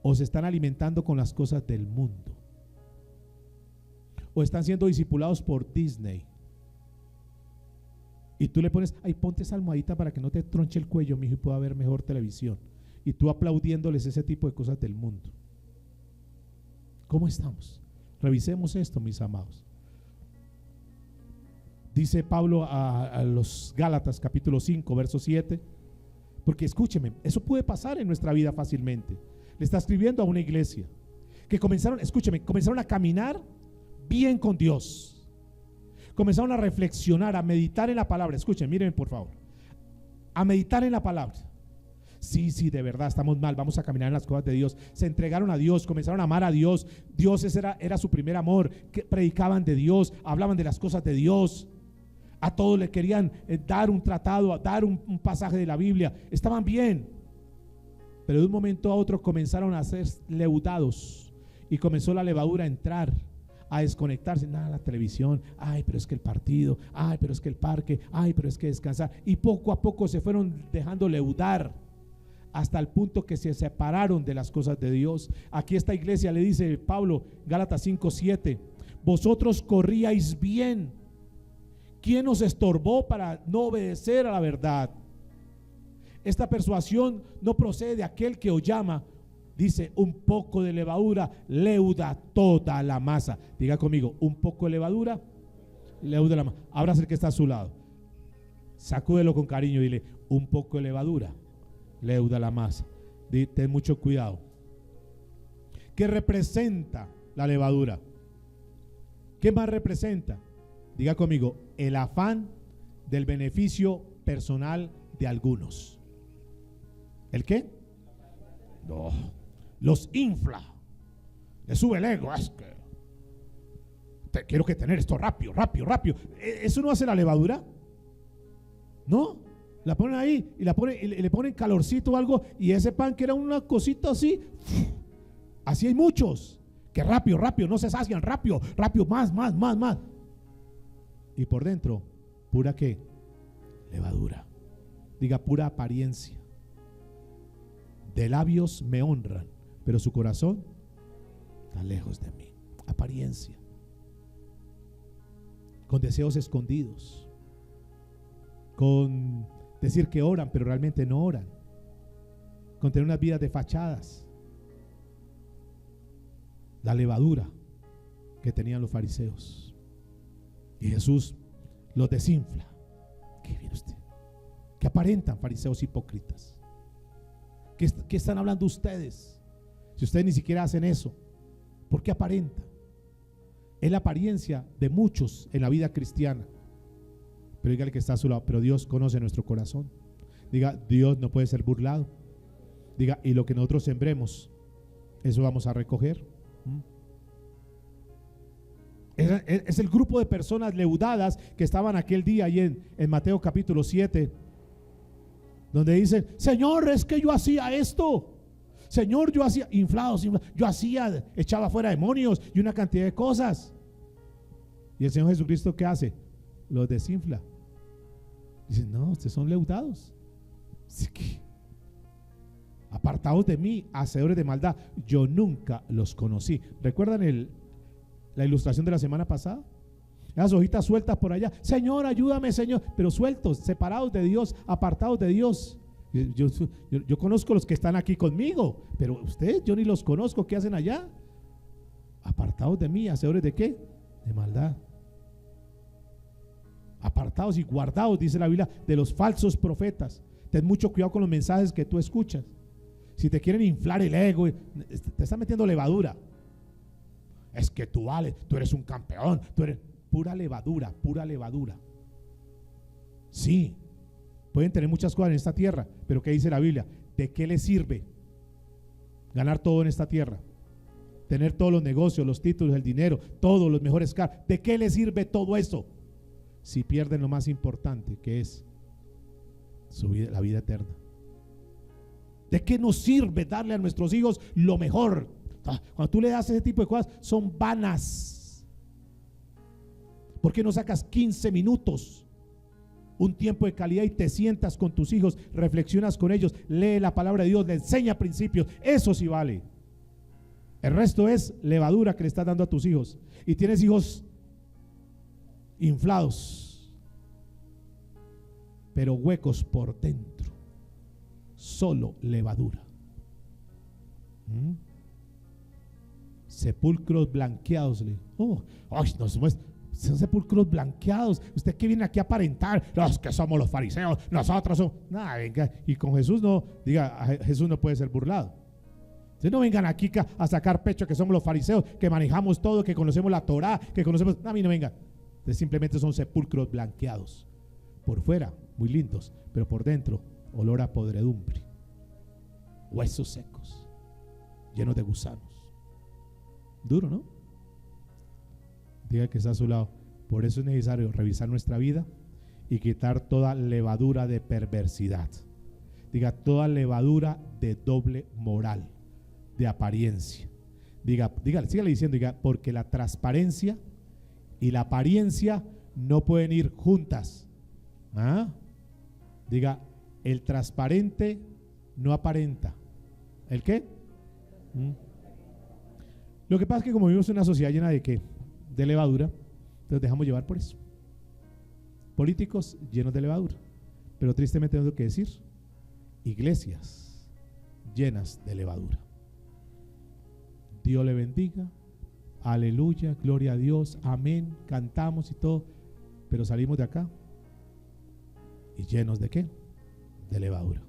O se están alimentando con las cosas del mundo. O están siendo discipulados por Disney. Y tú le pones: ay, ponte esa almohadita para que no te tronche el cuello, mijo, y pueda ver mejor televisión. Y tú aplaudiéndoles ese tipo de cosas del mundo. ¿Cómo estamos? Revisemos esto, mis amados. Dice Pablo a los Gálatas capítulo 5 verso 7. Porque escúcheme, eso puede pasar en nuestra vida fácilmente. Le está escribiendo a una iglesia que comenzaron a caminar bien con Dios. Comenzaron a reflexionar, a meditar en la palabra. Escuchen, miren por favor. A meditar en la palabra. Sí, de verdad estamos mal, vamos a caminar en las cosas de Dios. Se entregaron a Dios, comenzaron a amar a Dios. Dios era su primer amor. Que predicaban de Dios, hablaban de las cosas de Dios. A todos le querían dar un tratado, dar un pasaje de la Biblia. Estaban bien. Pero de un momento a otro comenzaron a ser leudados. Y comenzó la levadura a entrar, a desconectarse. Nada, la televisión, ay, pero es que el partido, ay, pero es que el parque, ay, pero es que descansar. Y poco a poco se fueron dejando leudar hasta el punto que se separaron de las cosas de Dios. Aquí esta iglesia le dice Pablo, Gálatas 5:7: vosotros corríais bien. ¿Quién os estorbó para no obedecer a la verdad? Esta persuasión no procede de aquel que os llama. Dice: un poco de levadura leuda toda la masa. Diga conmigo: un poco de levadura leuda la masa. Abraza el que está a su lado, sacúdelo con cariño y dile: un poco de levadura leuda la masa. Ten mucho cuidado. ¿Qué representa la levadura? ¿Qué más representa? Diga conmigo: el afán del beneficio personal de algunos. ¿El qué? No, los infla, le sube el ego. Es que quiero que tener esto rápido. ¿Eso no hace la levadura? No, la ponen ahí y le ponen calorcito o algo, y ese pan que era una cosita así, así hay muchos que rápido, no se sacian, rápido, más. Y por dentro, pura ¿qué? Levadura. Diga: pura apariencia. De labios me honran, pero su corazón está lejos de mí. Apariencia. Con deseos escondidos. Con decir que oran, pero realmente no oran. Con tener unas vidas de fachadas. La levadura que tenían los fariseos. Y Jesús los desinfla. ¿Qué viene usted? ¿Qué aparentan, fariseos hipócritas? ¿Qué están hablando ustedes? Si ustedes ni siquiera hacen eso, ¿por qué aparentan? Es la apariencia de muchos en la vida cristiana. Pero dígale que está a su lado: pero Dios conoce nuestro corazón. Diga: Dios no puede ser burlado. Diga: y lo que nosotros sembremos, eso vamos a recoger. Es el grupo de personas leudadas que estaban aquel día ahí en Mateo capítulo 7, donde dicen: Señor, es que yo hacía esto. Señor, yo hacía inflados, yo hacía, echaba fuera demonios y una cantidad de cosas. Y el Señor Jesucristo, ¿qué hace? Los desinfla. Dice: no, ustedes son leudados. Apartados de mí, hacedores de maldad, yo nunca los conocí. ¿Recuerdan la ilustración de la semana pasada? Las hojitas sueltas por allá. Señor, ayúdame, Señor. Pero sueltos, separados de Dios, apartados de Dios. Yo conozco los que están aquí conmigo, pero ustedes, yo ni los conozco. ¿Qué hacen allá? Apartados de mí, hacedores de ¿qué? De maldad. Apartados y guardados, dice la Biblia, de los falsos profetas. Ten mucho cuidado con los mensajes que tú escuchas. Si te quieren inflar el ego, te están metiendo levadura. Es que tú vales, tú eres un campeón, tú eres pura levadura, pura levadura. Sí, pueden tener muchas cosas en esta tierra, pero ¿qué dice la Biblia? ¿De qué les sirve ganar todo en esta tierra? Tener todos los negocios, los títulos, el dinero, todos los mejores carros. ¿De qué les sirve todo eso si pierden lo más importante, que es su vida, la vida eterna? ¿De qué nos sirve darle a nuestros hijos lo mejor? Cuando tú le das ese tipo de cosas, son vanas. ¿Por qué no sacas 15 minutos, un tiempo de calidad, y te sientas con tus hijos, reflexionas con ellos, lee la palabra de Dios, le enseña principios? Eso sí vale. El resto es levadura que le estás dando a tus hijos. Y tienes hijos inflados, pero huecos por dentro. Solo levadura. Sepulcros blanqueados. No, son sepulcros blanqueados. ¿Usted qué viene aquí a aparentar? Los que somos los fariseos, nosotros somos. Nada, venga. Y con Jesús no, diga, Jesús no puede ser burlado. Ustedes no vengan aquí a sacar pecho que somos los fariseos, que manejamos todo, que conocemos la Torá, que conocemos. A mí no venga. Ustedes simplemente son sepulcros blanqueados. Por fuera, muy lindos, pero por dentro, olor a podredumbre, huesos secos, llenos de gusanos. Duro, ¿no? Diga que está a su lado. Por eso es necesario revisar nuestra vida y quitar toda levadura de perversidad. Diga, toda levadura de doble moral, de apariencia. Sígale diciendo, diga, porque la transparencia y la apariencia no pueden ir juntas. Diga, el transparente no aparenta. ¿El qué? Lo que pasa es que como vivimos en una sociedad llena de ¿qué? De levadura, nos dejamos llevar por eso. Políticos llenos de levadura, pero tristemente tengo que decir, iglesias llenas de levadura. Dios le bendiga, aleluya, gloria a Dios, amén, cantamos y todo, pero salimos de acá y llenos de ¿qué? De levadura.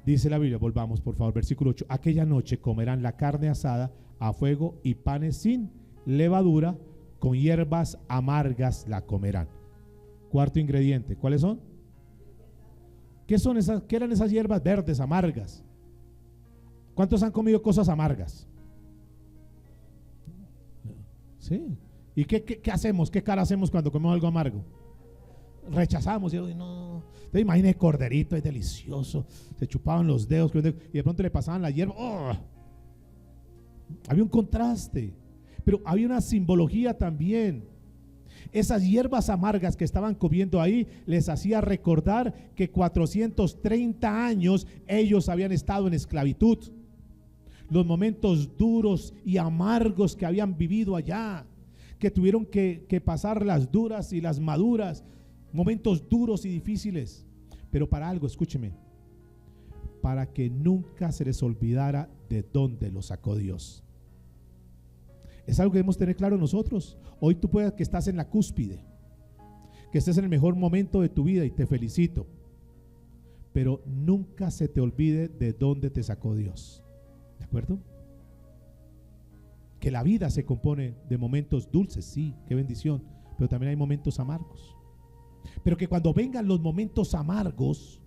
Dice la Biblia, volvamos por favor, versículo 8: aquella noche comerán la carne asada a fuego y panes sin levadura, con hierbas amargas la comerán. Cuarto ingrediente, ¿cuáles son? ¿Qué son esas? ¿Qué eran esas hierbas verdes amargas? ¿Cuántos han comido cosas amargas? Sí. ¿Y qué hacemos? ¿Qué cara hacemos cuando comemos algo amargo? Rechazamos. Y no. Entonces, imagínese corderito, es delicioso. Se chupaban los dedos y de pronto le pasaban la hierba. ¡Oh! Había un contraste, pero había una simbología también. Esas hierbas amargas que estaban comiendo ahí les hacía recordar que 430 años ellos habían estado en esclavitud. Los momentos duros y amargos que habían vivido allá, que tuvieron que pasar las duras y las maduras, momentos duros y difíciles. Pero para algo, escúcheme, para que nunca se les olvidara de dónde lo sacó Dios. Es algo que debemos tener claro nosotros. Hoy tú puedes que estás en la cúspide, que estés en el mejor momento de tu vida y te felicito, pero nunca se te olvide de dónde te sacó Dios. ¿De acuerdo? Que la vida se compone de momentos dulces, sí, qué bendición, pero también hay momentos amargos. Pero que cuando vengan los momentos amargos,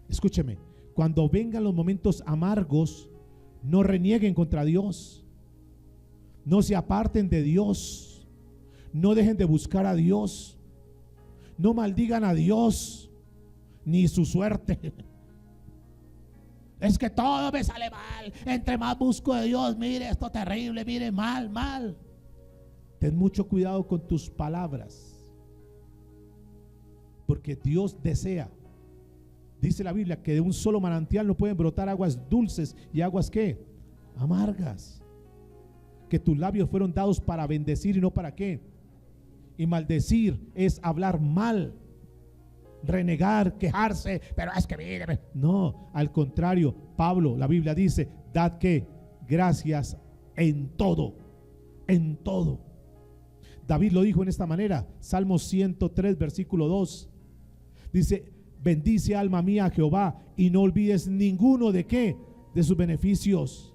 escúcheme, cuando vengan los momentos amargos, no renieguen contra Dios, no se aparten de Dios, No dejen de buscar a Dios. No maldigan a Dios ni su suerte. Es que todo me sale mal. Entre más busco de Dios, mire esto terrible, mire mal, mal. Ten mucho cuidado con tus palabras, porque Dios desea, dice la Biblia, que de un solo manantial no pueden brotar aguas dulces y aguas ¿qué? Amargas. Que tus labios fueron dados para bendecir y no para ¿qué? Y maldecir es hablar mal, renegar, quejarse, pero es que mire. No, al contrario, Pablo, la Biblia dice, dad ¿qué? Gracias en todo, en todo. David lo dijo en esta manera, Salmo 103, versículo 2. Dice, bendice alma mía a Jehová y no olvides ninguno de ¿qué? De sus beneficios.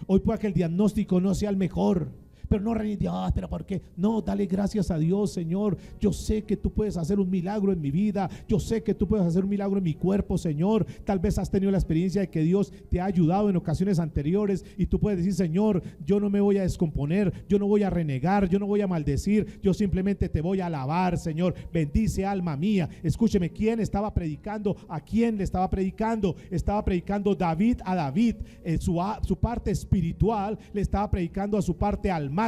Hoy puede que el diagnóstico no sea el mejor, pero no reír, Dios, pero ¿por qué? No, dale gracias a Dios, Señor. Yo sé que tú puedes hacer un milagro en mi vida. Yo sé que tú puedes hacer un milagro en mi cuerpo, Señor. Tal vez has tenido la experiencia de que Dios te ha ayudado en ocasiones anteriores y tú puedes decir, Señor, yo no me voy a descomponer, yo no voy a renegar, yo no voy a maldecir, yo simplemente te voy a alabar, Señor. Bendice alma mía. Escúcheme, ¿quién estaba predicando? ¿A quién le estaba predicando? Estaba predicando David a David. Su parte espiritual le estaba predicando a su parte almática,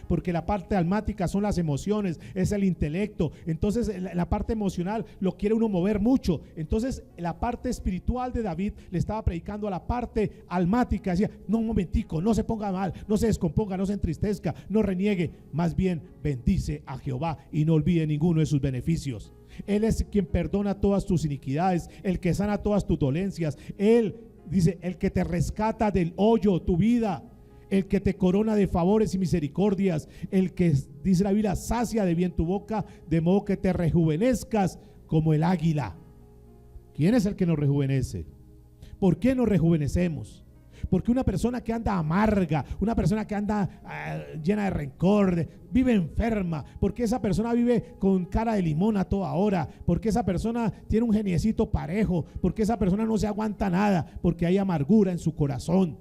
porque la parte almática son las emociones, es el intelecto. Entonces la parte emocional lo quiere uno mover mucho. Entonces la parte espiritual de David le estaba predicando a la parte almática. Decía, no, un momentico, no se ponga mal, no se descomponga, no se entristezca, no reniegue, más bien bendice a Jehová y no olvide ninguno de sus beneficios. Él es quien perdona todas tus iniquidades, el que sana todas tus dolencias. Él dice, el que te rescata del hoyo, tu vida, el que te corona de favores y misericordias, el que, dice la Biblia, sacia de bien tu boca, de modo que te rejuvenezcas como el águila. ¿Quién es el que nos rejuvenece? ¿Por qué nos rejuvenecemos? Porque una persona que anda amarga, una persona que anda llena de rencor, vive enferma, porque esa persona vive con cara de limón a toda hora, porque esa persona tiene un geniecito parejo, porque esa persona no se aguanta nada, porque hay amargura en su corazón.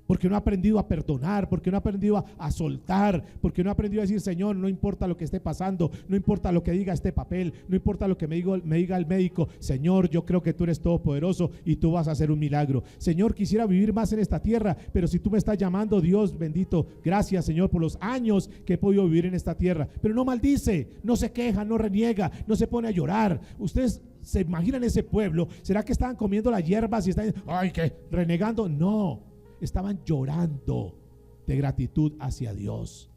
Porque no ha aprendido a perdonar, porque no ha aprendido a soltar, porque no ha aprendido a decir, Señor, no importa lo que esté pasando, no importa lo que diga este papel, no importa lo que me diga el médico, Señor, yo creo que tú eres todopoderoso y tú vas a hacer un milagro. Señor, quisiera vivir más en esta tierra, pero si tú me estás llamando, Dios bendito, gracias, Señor, por los años que he podido vivir en esta tierra. Pero no maldice, no se queja, no reniega, no se pone a llorar. Ustedes se imaginan ese pueblo, ¿será que estaban comiendo las hierbas y están, ay, qué, renegando? No. Estaban llorando de gratitud hacia Dios.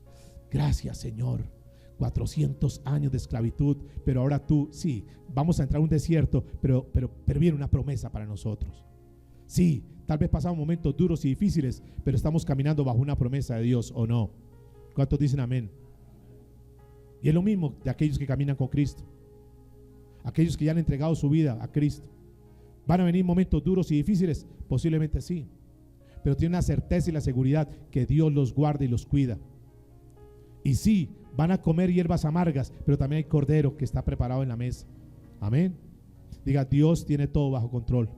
Gracias, Señor. 400 años de esclavitud, pero ahora tú, sí, vamos a entrar a un desierto, pero viene una promesa para nosotros. Sí, tal vez pasamos momentos duros y difíciles, pero estamos caminando bajo una promesa de Dios, ¿o no? ¿Cuántos dicen amén? Y es lo mismo de aquellos que caminan con Cristo, aquellos que ya han entregado su vida a Cristo. ¿Van a venir momentos duros y difíciles? Posiblemente sí, pero tienen la certeza y la seguridad que Dios los guarda y los cuida. Y sí, van a comer hierbas amargas, pero también hay cordero que está preparado en la mesa. Amén. Diga, Dios tiene todo bajo control.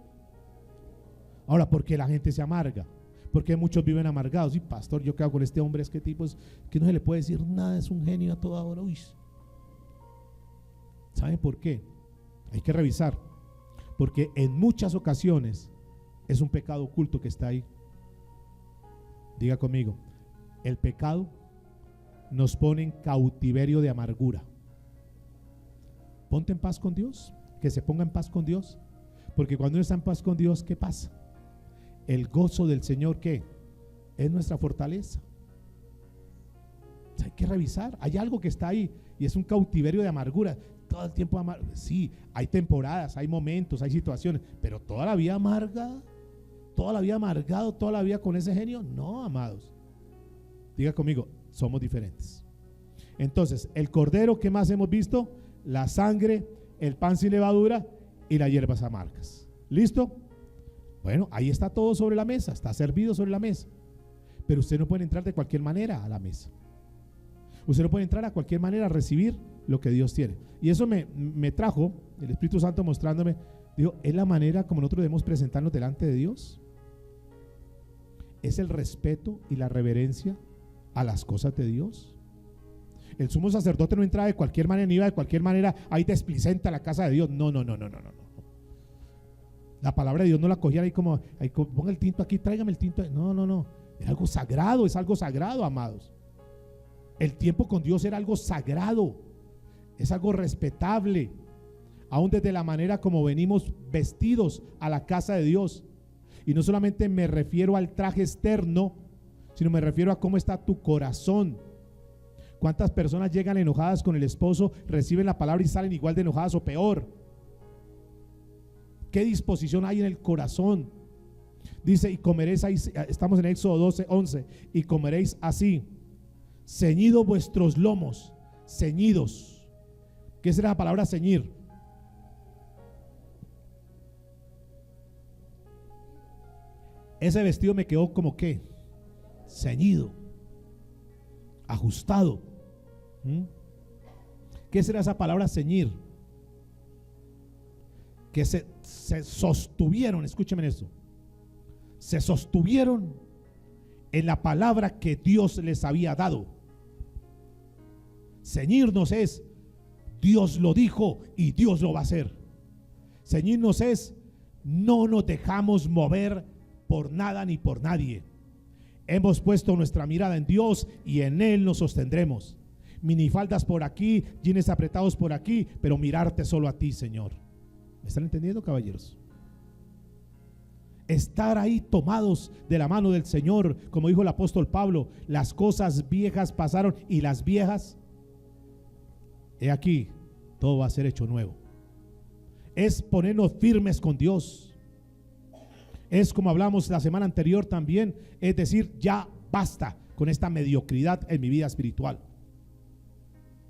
Ahora, ¿por qué la gente se amarga? ¿Por qué muchos viven amargados? Y pastor, yo qué hago con este hombre, es que tipo es que no se le puede decir nada, es un genio a toda hora. Uy. ¿Saben por qué? Hay que revisar, porque en muchas ocasiones es un pecado oculto que está ahí. Diga conmigo, el pecado nos pone en cautiverio de amargura. Ponte en paz con Dios, que se ponga en paz con Dios, porque cuando uno está en paz con Dios, ¿qué pasa? El gozo del Señor, ¿qué? Es nuestra fortaleza. O sea, hay que revisar, hay algo que está ahí y es un cautiverio de amargura. Todo el tiempo sí, hay temporadas, hay momentos, hay situaciones, pero toda la vida amarga. ¿Toda la vida amargado, toda la vida con ese genio? No, amados. Diga conmigo, somos diferentes. Entonces, el cordero, ¿qué más hemos visto? La sangre, el pan sin levadura y las hierbas amargas. ¿Listo? Bueno, ahí está todo sobre la mesa, está servido sobre la mesa. Pero usted no puede entrar de cualquier manera a la mesa. Usted no puede entrar a cualquier manera a recibir lo que Dios tiene. Y eso me trajo el Espíritu Santo mostrándome, digo, es la manera como nosotros debemos presentarnos delante de Dios. Es el respeto y la reverencia a las cosas de Dios. El sumo sacerdote no entraba de cualquier manera, ni iba de cualquier manera ahí desplicente a la casa de Dios. No. La palabra de Dios no la cogía ahí como, ponga el tinto aquí, tráigame el tinto. No. Es algo sagrado, amados. El tiempo con Dios era algo sagrado, es algo respetable, aún desde la manera como venimos vestidos a la casa de Dios. Y no solamente me refiero al traje externo, sino me refiero a cómo está tu corazón. ¿Cuántas personas llegan enojadas con el esposo, reciben la palabra y salen igual de enojadas o peor? ¿Qué disposición hay en el corazón? Dice, y comeréis ahí, estamos en Éxodo 12:11, y comeréis así, ceñidos vuestros lomos, ceñidos. ¿Qué será la palabra ceñir? Ese vestido me quedó como ¿qué? Ceñido, ajustado. ¿Qué será esa palabra ceñir? Que se sostuvieron, escúcheme eso, se sostuvieron en la palabra que Dios les había dado. Ceñirnos es, Dios lo dijo y Dios lo va a hacer. Ceñirnos es, no nos dejamos mover por nada ni por nadie. Hemos puesto nuestra mirada en Dios y en Él nos sostendremos. Minifaldas por aquí, jeans apretados por aquí, pero mirarte solo a ti, Señor. ¿Me están entendiendo, caballeros? Estar ahí tomados de la mano del Señor, como dijo el apóstol Pablo, las cosas viejas pasaron y las viejas, he aquí, todo va a ser hecho nuevo. Es ponernos firmes con Dios. Es como hablamos la semana anterior también, es decir, ya basta con esta mediocridad en mi vida espiritual.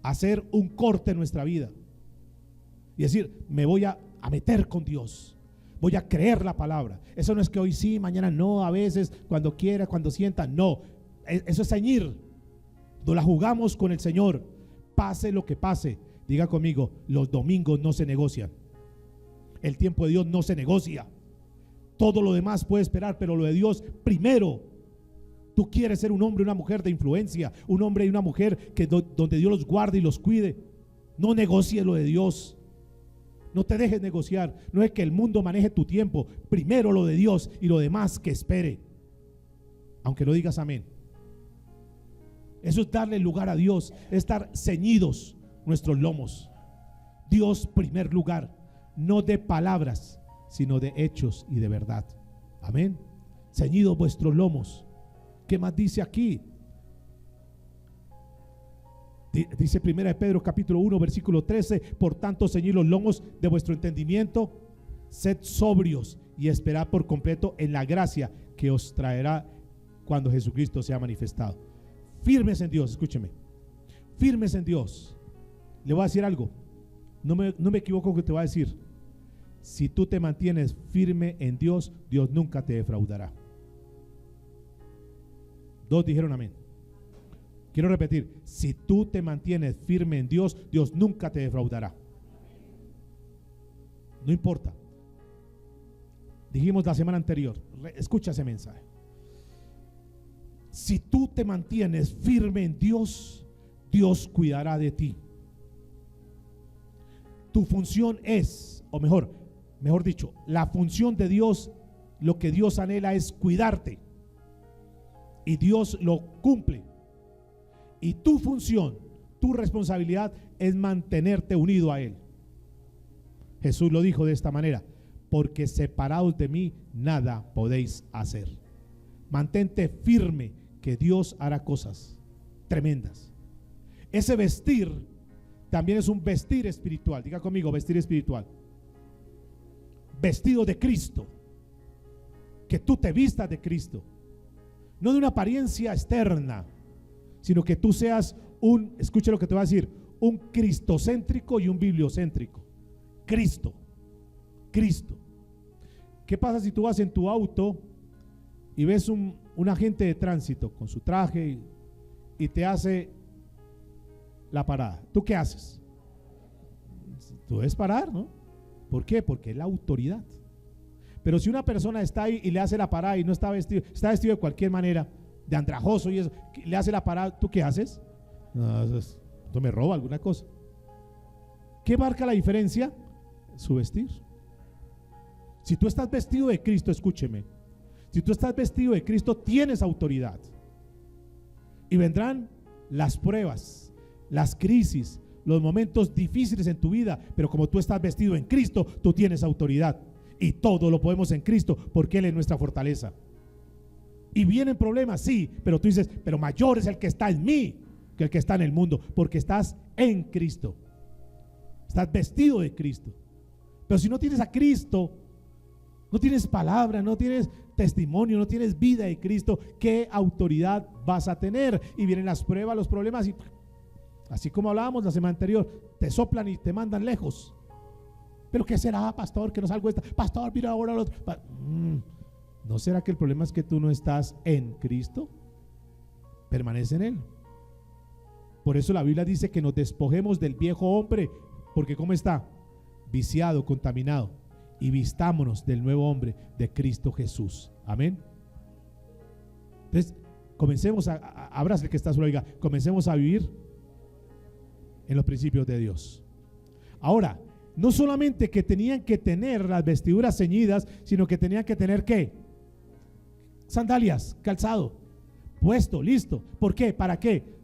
Hacer un corte en nuestra vida y decir, me voy a meter con Dios, voy a creer la palabra. Eso no es que hoy sí, mañana no, a veces, cuando quiera, cuando sienta, no. Eso es ceñir. No la jugamos con el Señor, pase lo que pase. Diga conmigo, los domingos no se negocian. El tiempo de Dios no se negocia. Todo lo demás puede esperar, pero lo de Dios primero. Tú quieres ser un hombre, una mujer de influencia, un hombre y una mujer que donde Dios los guarde y los cuide. No negocies lo de Dios. No te dejes negociar. No es que el mundo maneje tu tiempo. Primero lo de Dios y lo demás que espere. Aunque no digas amén. Eso es darle lugar a Dios, es estar ceñidos nuestros lomos. Dios primer lugar, no de palabras, sino de hechos y de verdad. Amén. Ceñidos vuestros lomos. ¿Qué más dice aquí? Dice 1 Pedro capítulo 1 versículo 13, por tanto ceñid los lomos de vuestro entendimiento, sed sobrios y esperad por completo en la gracia que os traerá cuando Jesucristo sea manifestado. Firmes en Dios, escúcheme, firmes en Dios. Le voy a decir algo, no me equivoco que te voy a decir. Si tú te mantienes firme en Dios, Dios nunca te defraudará. Dos dijeron amén. Quiero repetir, si tú te mantienes firme en Dios, Dios nunca te defraudará. No importa. Dijimos la semana anterior, escucha ese mensaje. Si tú te mantienes firme en Dios, Dios cuidará de ti. Tu función es, o mejor dicho, la función de Dios, lo que Dios anhela es cuidarte. Y Dios lo cumple. Y tu función, tu responsabilidad es mantenerte unido a Él. Jesús lo dijo de esta manera: porque separados de mí nada podéis hacer. Mantente firme, que Dios hará cosas tremendas. Ese vestir también es un vestir espiritual. Diga conmigo, vestir espiritual. Vestido de Cristo. Que tú te vistas de Cristo. No de una apariencia externa, sino que tú seas escuche lo que te voy a decir, un cristocéntrico y un bibliocéntrico. Cristo. ¿Qué pasa si tú vas en tu auto y ves un agente de tránsito con su traje y te hace la parada? ¿Tú qué haces? Tú debes parar, ¿no? ¿Por qué? Porque es la autoridad. Pero si una persona está ahí y le hace la parada y no está vestido de cualquier manera, de andrajoso y eso, le hace la parada, ¿tú qué haces? No, eso es Entonces me roba alguna cosa. ¿Qué marca la diferencia? Su vestir. Si tú estás vestido de Cristo, escúcheme, si tú estás vestido de Cristo, tienes autoridad. Y vendrán las pruebas, las crisis, los momentos difíciles en tu vida, pero como tú estás vestido en Cristo, tú tienes autoridad. Y todo lo podemos en Cristo, porque Él es nuestra fortaleza. Y vienen problemas, sí, pero tú dices, pero mayor es el que está en mí que el que está en el mundo, porque estás en Cristo. Estás vestido de Cristo. Pero si no tienes a Cristo, no tienes palabra, no tienes testimonio, no tienes vida de Cristo, ¿qué autoridad vas a tener? Y vienen las pruebas, los problemas, y así como hablábamos la semana anterior, te soplan y te mandan lejos. ¿Pero qué será, pastor? Que no salgo esta. Pastor, mira ahora al otro. ¿No será que el problema es que tú no estás en Cristo? Permanece en Él. Por eso la Biblia dice que nos despojemos del viejo hombre, porque ¿cómo está? Viciado, contaminado. Y vistámonos del nuevo hombre, de Cristo Jesús. Amén. Entonces, comencemos abraza el que está solo, oiga, comencemos a vivir en los principios de Dios. Ahora, no solamente que tenían que tener las vestiduras ceñidas, sino que tenían que tener ¿qué? Sandalias, calzado, puesto, listo. ¿Por qué? ¿Para qué?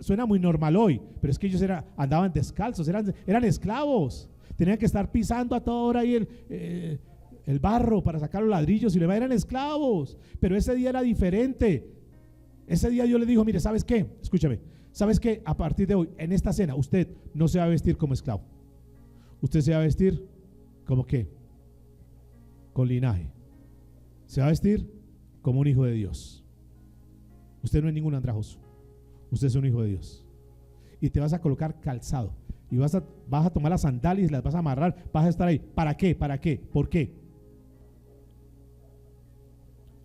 Suena muy normal hoy, pero es que ellos andaban descalzos, eran esclavos. Tenían que estar pisando a toda hora ahí el barro para sacar los ladrillos y le eran esclavos. Pero ese día era diferente. Ese día Dios le dijo, mire, ¿sabes qué? Escúchame, ¿sabes qué? A partir de hoy, en esta cena, usted no se va a vestir como esclavo. Usted se va a vestir como ¿qué? Con linaje. Se va a vestir como un hijo de Dios. Usted no es ningún andrajoso. Usted es un hijo de Dios. Y te vas a colocar calzado. Y vas a tomar las sandalias y las vas a amarrar. Vas a estar ahí. ¿Para qué? ¿Para qué? ¿Por qué?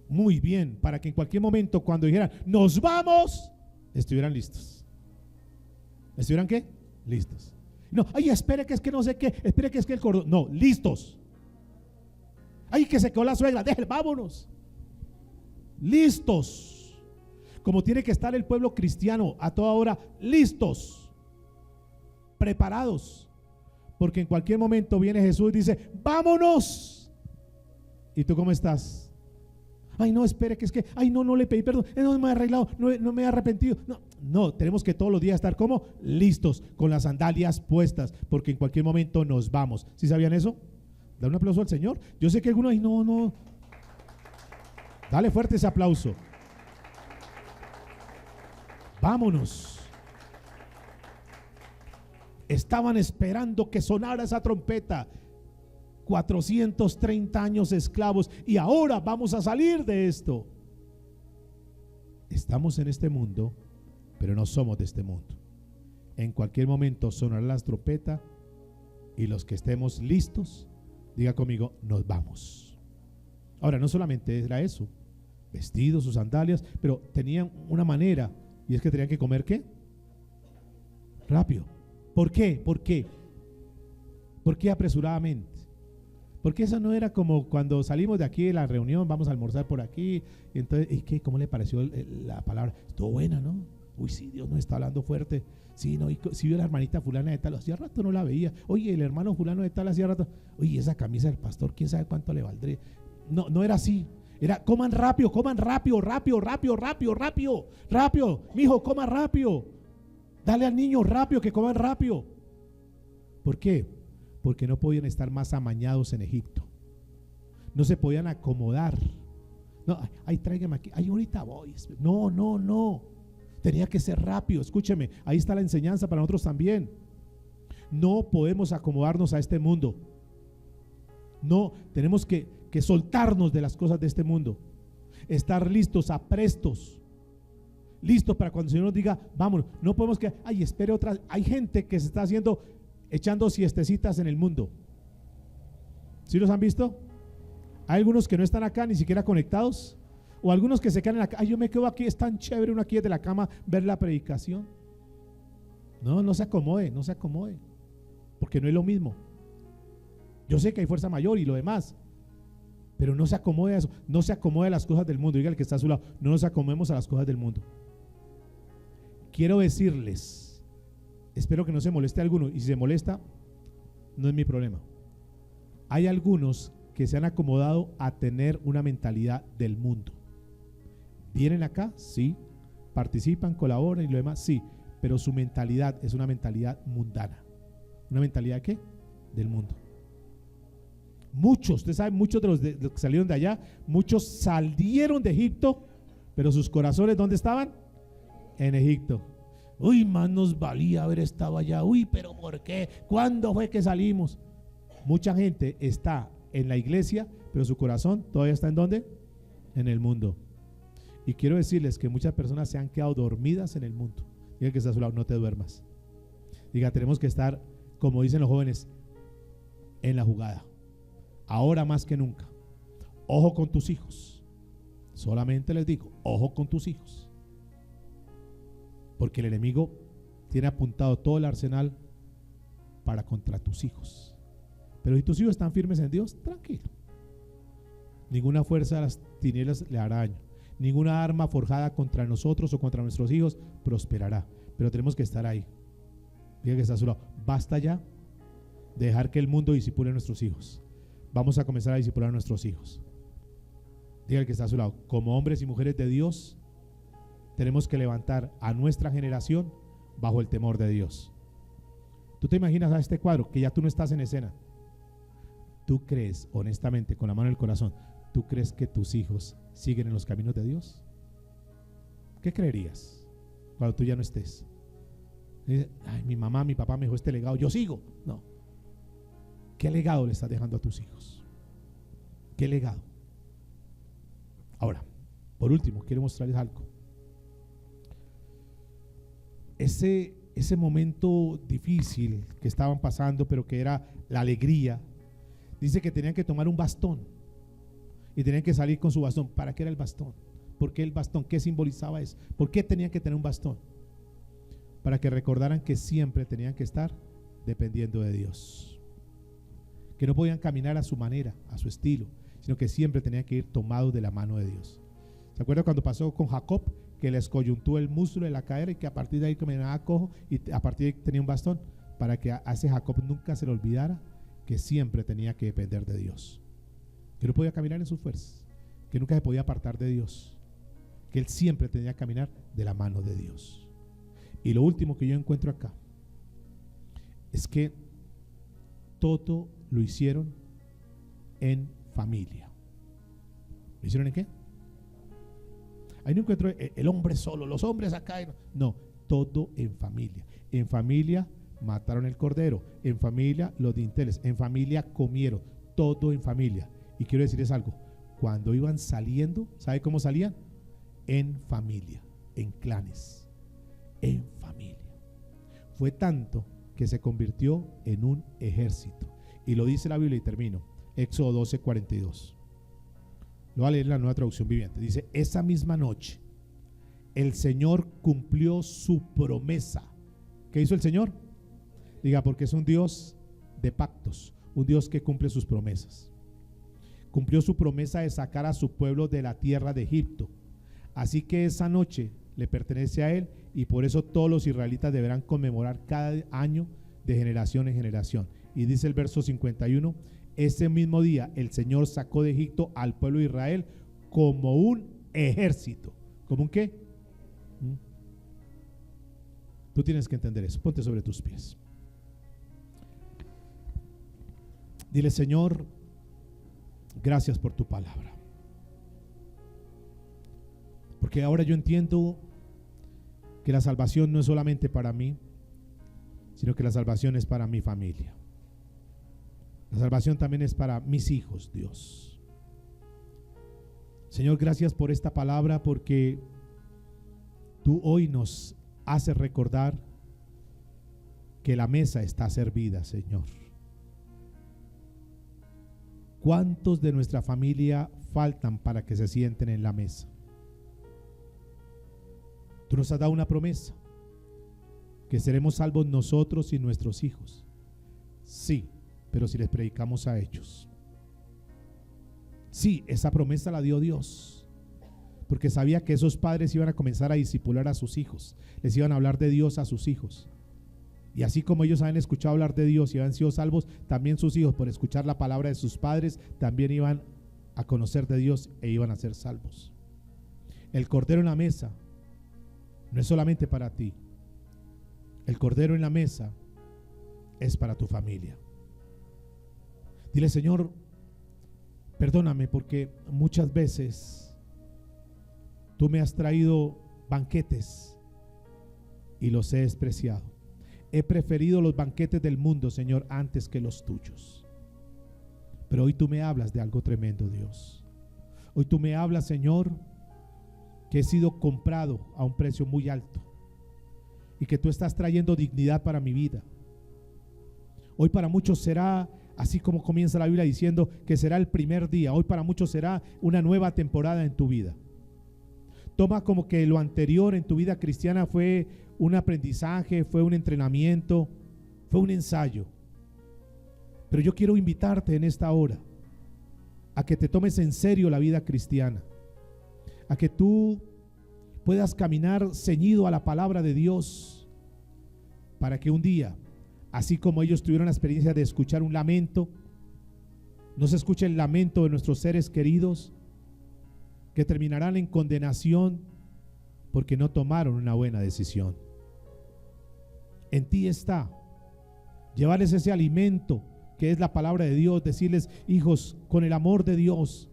Muy bien. Para que en cualquier momento, cuando dijeran ¡nos vamos!, estuvieran listos. ¿Estuvieran qué? Listos. No, ay, espere que es que no sé qué. Espere que es que el cordón. No, listos. Ay, que se quedó la suegra. Déjale, vámonos. Listos. Como tiene que estar el pueblo cristiano a toda hora, listos. Preparados, porque en cualquier momento viene Jesús y dice vámonos. ¿Y tú cómo estás? Ay, no, espere que es que, ay, no le pedí perdón, no me he arreglado, no me he arrepentido. No, tenemos que todos los días estar como listos, con las sandalias puestas, porque en cualquier momento nos vamos. ¿Sí sabían eso? Da un aplauso al Señor. Yo sé que algunos, ay, no, dale fuerte ese aplauso. Vámonos. Estaban esperando que sonara esa trompeta. 430 años esclavos y ahora vamos a salir de esto. Estamos en este mundo, pero no somos de este mundo. En cualquier momento sonará la trompeta y los que estemos listos, diga conmigo, nos vamos. Ahora, no solamente era eso, vestidos, sus sandalias, pero tenían una manera, y es que tenían que comer ¿qué? Rápido. ¿Por qué? ¿Por qué? ¿Por qué apresuradamente? Porque eso no era como cuando salimos de aquí de la reunión, vamos a almorzar por aquí, y entonces, ¿y qué? ¿Cómo le pareció la palabra? Estuvo buena, ¿no? Uy, sí, Dios nos está hablando fuerte. Sí, no, y si vio la hermanita fulana de tal, hacía rato no la veía. Oye, el hermano fulano de tal hacía rato. Oye, esa camisa del pastor, quién sabe cuánto le valdría. No era así. Era, coman rápido, rápido. Mijo, coma rápido. Dale al niño rápido, que coman rápido. ¿Por qué? Porque no podían estar más amañados en Egipto. No se podían acomodar. No, ay, tráigame aquí. Ay, ahorita voy. No. Tenía que ser rápido. Escúcheme, ahí está la enseñanza para nosotros también. No podemos acomodarnos a este mundo. No, tenemos que soltarnos de las cosas de este mundo. Estar listos, aprestos. Listos para cuando el Señor nos diga, vámonos. No podemos que, ay, espere otra. Hay gente que se está echando siestecitas en el mundo. ¿Sí los han visto? Hay algunos que no están acá ni siquiera conectados. O algunos que se quedan en la cama. Ay, yo me quedo aquí, es tan chévere uno aquí desde la cama ver la predicación. No se acomode. Porque no es lo mismo. Yo sé que hay fuerza mayor y lo demás, pero no se acomode a eso. No se acomode a las cosas del mundo. Diga el que está a su lado, no nos acomodemos a las cosas del mundo. Quiero decirles espero que no se moleste alguno, y si se molesta, no es mi problema. Hay algunos que se han acomodado a tener una mentalidad del mundo. Vienen acá, sí, participan, colaboran y lo demás, sí, pero su mentalidad es una mentalidad mundana. ¿Una mentalidad qué? Del mundo. Muchos, usted sabe, muchos de los que salieron de allá, muchos salieron de Egipto, pero sus corazones, ¿dónde estaban? En Egipto. Uy, más nos valía haber estado allá. Uy, pero ¿por qué? ¿Cuándo fue que salimos? Mucha gente está en la iglesia, pero su corazón todavía está ¿en dónde? En el mundo. Y quiero decirles que muchas personas se han quedado dormidas en el mundo. Diga que está a su lado, no te duermas. Diga, tenemos que estar, como dicen los jóvenes, en la jugada. Ahora más que nunca. Ojo con tus hijos. Solamente les digo, ojo con tus hijos. Porque el enemigo tiene apuntado todo el arsenal para contra tus hijos. Pero si tus hijos están firmes en Dios, tranquilo. Ninguna fuerza de las tinieblas le hará daño. Ninguna arma forjada contra nosotros o contra nuestros hijos prosperará. Pero tenemos que estar ahí. Diga que está a su lado. Basta ya de dejar que el mundo disipule a nuestros hijos. Vamos a comenzar a disipular a nuestros hijos. Diga que está a su lado. Como hombres y mujeres de Dios, tenemos que levantar a nuestra generación bajo el temor de Dios. Tú te imaginas a este cuadro, que ya tú no estás en escena. ¿Tú crees, honestamente, con la mano en el corazón, tú crees que tus hijos siguen en los caminos de Dios? ¿Qué creerías cuando tú ya no estés? Dices, ay, mi mamá, mi papá me dejó este legado, yo sigo. No. ¿Qué legado le estás dejando a tus hijos? ¿Qué legado? Ahora, por último, quiero mostrarles algo. Ese momento difícil que estaban pasando, pero que era la alegría, dice que tenían que tomar un bastón y tenían que salir con su bastón. ¿Para qué era el bastón? ¿Por qué el bastón? ¿Qué simbolizaba eso? ¿Por qué tenían que tener un bastón? Para que recordaran que siempre tenían que estar dependiendo de Dios, que no podían caminar a su manera, a su estilo, sino que siempre tenían que ir tomados de la mano de Dios. ¿Se acuerda cuando pasó con Jacob? Que les coyuntó el muslo de la cadera y que a partir de ahí caminaba cojo y a partir de ahí tenía un bastón, para que a ese Jacob nunca se le olvidara que siempre tenía que depender de Dios, que no podía caminar en sus fuerzas, que nunca se podía apartar de Dios, que él siempre tenía que caminar de la mano de Dios. Y lo último que yo encuentro acá es que todo lo hicieron en familia. ¿Lo hicieron en qué? Ahí no encuentro el hombre solo, los hombres acá. No, todo en familia. En familia mataron el cordero, en familia los dinteles, en familia comieron, todo en familia. Y quiero decirles algo, cuando iban saliendo, ¿sabe cómo salían? En familia, en clanes, en familia. Fue tanto que se convirtió en un ejército. Y lo dice la Biblia y termino. Éxodo 12:42. Lo voy a leer en la Nueva Traducción Viviente. Dice, esa misma noche el Señor cumplió su promesa. ¿Qué hizo el Señor? Diga, porque es un Dios de pactos, un Dios que cumple sus promesas. Cumplió su promesa de sacar a su pueblo de la tierra de Egipto. Así que esa noche le pertenece a Él y por eso todos los israelitas deberán conmemorar cada año de generación en generación. Y dice el verso 51, ese mismo día el Señor sacó de Egipto al pueblo de Israel como un ejército. ¿Como un qué? Tú tienes que entender eso. Ponte sobre tus pies. Dile, Señor, gracias por tu palabra. Porque ahora yo entiendo que la salvación no es solamente para mí, sino que la salvación es para mi familia. La salvación también es para mis hijos, Dios. Señor, gracias por esta palabra, porque tú hoy nos haces recordar que la mesa está servida, Señor. ¿Cuántos de nuestra familia faltan para que se sienten en la mesa? Tú nos has dado una promesa, que seremos salvos nosotros y nuestros hijos. Sí, pero si les predicamos a ellos. Sí, esa promesa la dio Dios, porque sabía que esos padres iban a comenzar a discipular a sus hijos, les iban a hablar de Dios a sus hijos. Y así como ellos han escuchado hablar de Dios y han sido salvos, también sus hijos, por escuchar la palabra de sus padres, también iban a conocer de Dios e iban a ser salvos. El cordero en la mesa no es solamente para ti. El cordero en la mesa es para tu familia. Dile: Señor, perdóname porque muchas veces tú me has traído banquetes y los he despreciado. He preferido los banquetes del mundo, Señor, antes que los tuyos. Pero hoy tú me hablas de algo tremendo, Dios. Hoy tú me hablas, Señor, que he sido comprado a un precio muy alto y que tú estás trayendo dignidad para mi vida. Hoy para muchos será, así como comienza la Biblia diciendo que será el primer día, hoy para muchos será una nueva temporada en tu vida. Toma como que lo anterior en tu vida cristiana fue un aprendizaje, fue un entrenamiento, fue un ensayo. Pero yo quiero invitarte en esta hora a que te tomes en serio la vida cristiana, a que tú puedas caminar ceñido a la palabra de Dios, para que un día, así como ellos tuvieron la experiencia de escuchar un lamento, no se escuche el lamento de nuestros seres queridos que terminarán en condenación porque no tomaron una buena decisión. En ti está llevarles ese alimento que es la palabra de Dios, decirles: hijos, con el amor de Dios.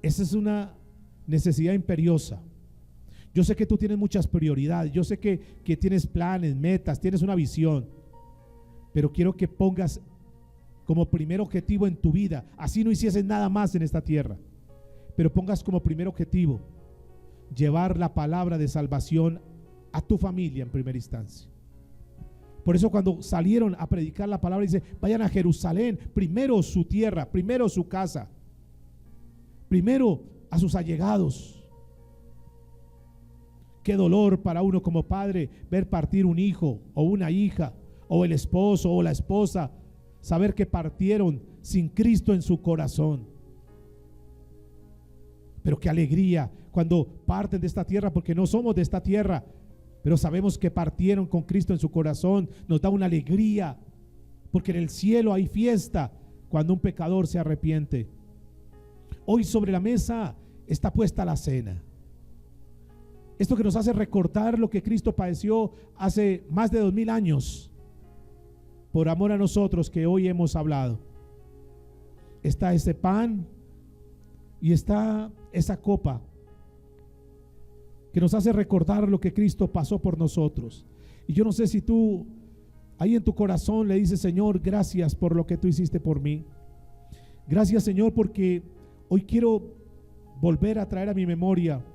Esa es una necesidad imperiosa. Yo sé que tú tienes muchas prioridades, yo sé que tienes planes, metas, tienes una visión, pero quiero que pongas como primer objetivo en tu vida, así no hicieses nada más en esta tierra, pero pongas como primer objetivo llevar la palabra de salvación a tu familia en primera instancia. Por eso cuando salieron a predicar la palabra dice: vayan a Jerusalén, primero su tierra, primero su casa, primero a sus allegados. Qué dolor para uno como padre ver partir un hijo o una hija, o el esposo o la esposa, saber que partieron sin Cristo en su corazón. Pero qué alegría cuando parten de esta tierra, porque no somos de esta tierra, pero sabemos que partieron con Cristo en su corazón. Nos da una alegría, porque en el cielo hay fiesta cuando un pecador se arrepiente. Hoy sobre la mesa está puesta la cena. Esto que nos hace recordar lo que Cristo padeció hace más de 2000 años por amor a nosotros, que hoy hemos hablado. Está ese pan y está esa copa que nos hace recordar lo que Cristo pasó por nosotros. Y yo no sé si tú ahí en tu corazón le dices: Señor, gracias por lo que tú hiciste por mí. Gracias, Señor, porque hoy quiero volver a traer a mi memoria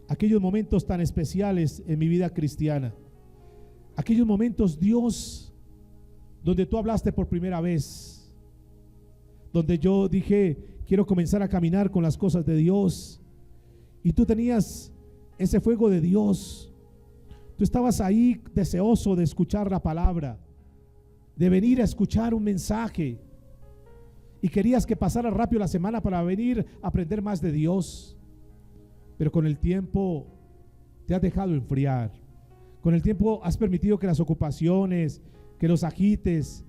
aquellos momentos tan especiales en mi vida cristiana. Aquellos momentos, Dios, donde tú hablaste por primera vez, donde yo dije: quiero comenzar a caminar con las cosas de Dios. Y tú tenías ese fuego de Dios. Tú estabas ahí deseoso de escuchar la palabra, de venir a escuchar un mensaje, y querías que pasara rápido la semana para venir a aprender más de Dios. Pero con el tiempo te has dejado enfriar. Con el tiempo has permitido que las ocupaciones, que los agites,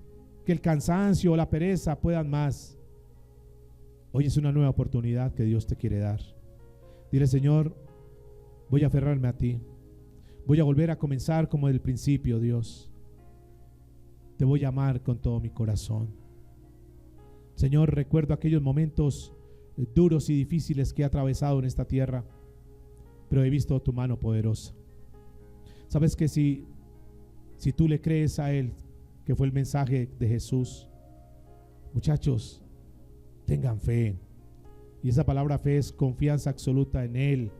que el cansancio o la pereza puedan más. Hoy es una nueva oportunidad que Dios te quiere dar. Dile: Señor, voy a aferrarme a ti. Voy a volver a comenzar como del principio, Dios. Te voy a amar con todo mi corazón. Señor, recuerdo aquellos momentos duros y difíciles que he atravesado en esta tierra, pero he visto tu mano poderosa. Sabes que si tú le crees a Él, que fue el mensaje de Jesús, muchachos, tengan fe. Y esa palabra fe es confianza absoluta en Él,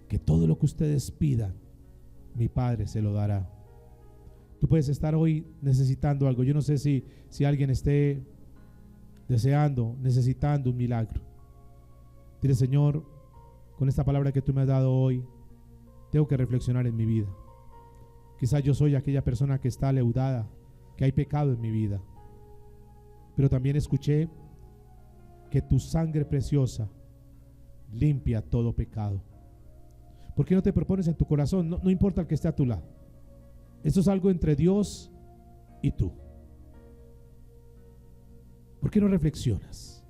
que todo lo que ustedes pidan, mi Padre se lo dará. Tú puedes estar hoy necesitando algo. Yo no sé si alguien esté deseando, necesitando un milagro. Dile: Señor, con esta palabra que tú me has dado hoy, tengo que reflexionar en mi vida. Quizás yo soy aquella persona que está leudada, que hay pecado en mi vida, pero también escuché que tu sangre preciosa limpia todo pecado. ¿Por qué no te propones en tu corazón? No importa el que esté a tu lado. Esto es algo entre Dios y tú. ¿Por qué no reflexionas?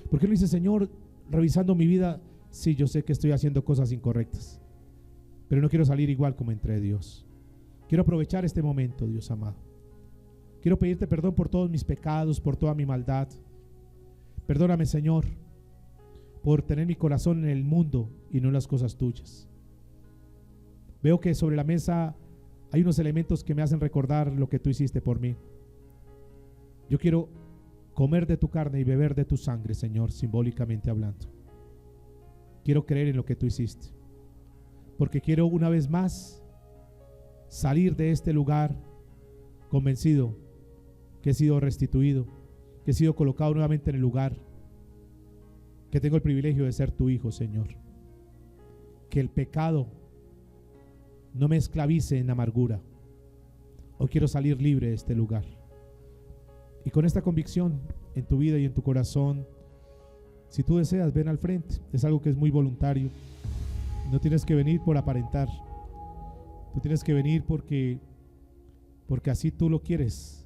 ¿Por qué no dices, Señor, revisando mi vida, sí, yo sé que estoy haciendo cosas incorrectas, pero no quiero salir igual como entré, Dios? Quiero aprovechar este momento, Dios amado. Quiero pedirte perdón por todos mis pecados, por toda mi maldad. Perdóname, Señor, por tener mi corazón en el mundo y no en las cosas tuyas. Veo que sobre la mesa hay unos elementos que me hacen recordar lo que tú hiciste por mí. Yo quiero comer de tu carne y beber de tu sangre, Señor, simbólicamente hablando. Quiero creer en lo que tú hiciste, porque quiero una vez más salir de este lugar convencido que he sido restituido, que he sido colocado nuevamente en el lugar, que tengo el privilegio de ser tu hijo, Señor. Que el pecado no me esclavice en amargura. Hoy quiero salir libre de este lugar. Y con esta convicción en tu vida y en tu corazón, si tú deseas, ven al frente. Es algo que es muy voluntario. No tienes que venir por aparentar. Tú tienes que venir porque así tú lo quieres,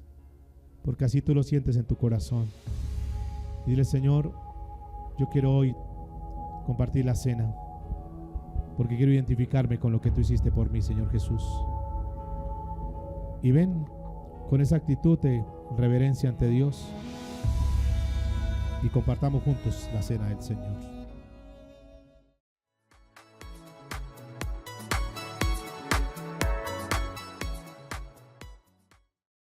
porque así tú lo sientes en tu corazón. Y dile, Señor, yo quiero hoy compartir la cena, porque quiero identificarme con lo que tú hiciste por mí, Señor Jesús. Y ven con esa actitud de reverencia ante Dios y compartamos juntos la cena del Señor.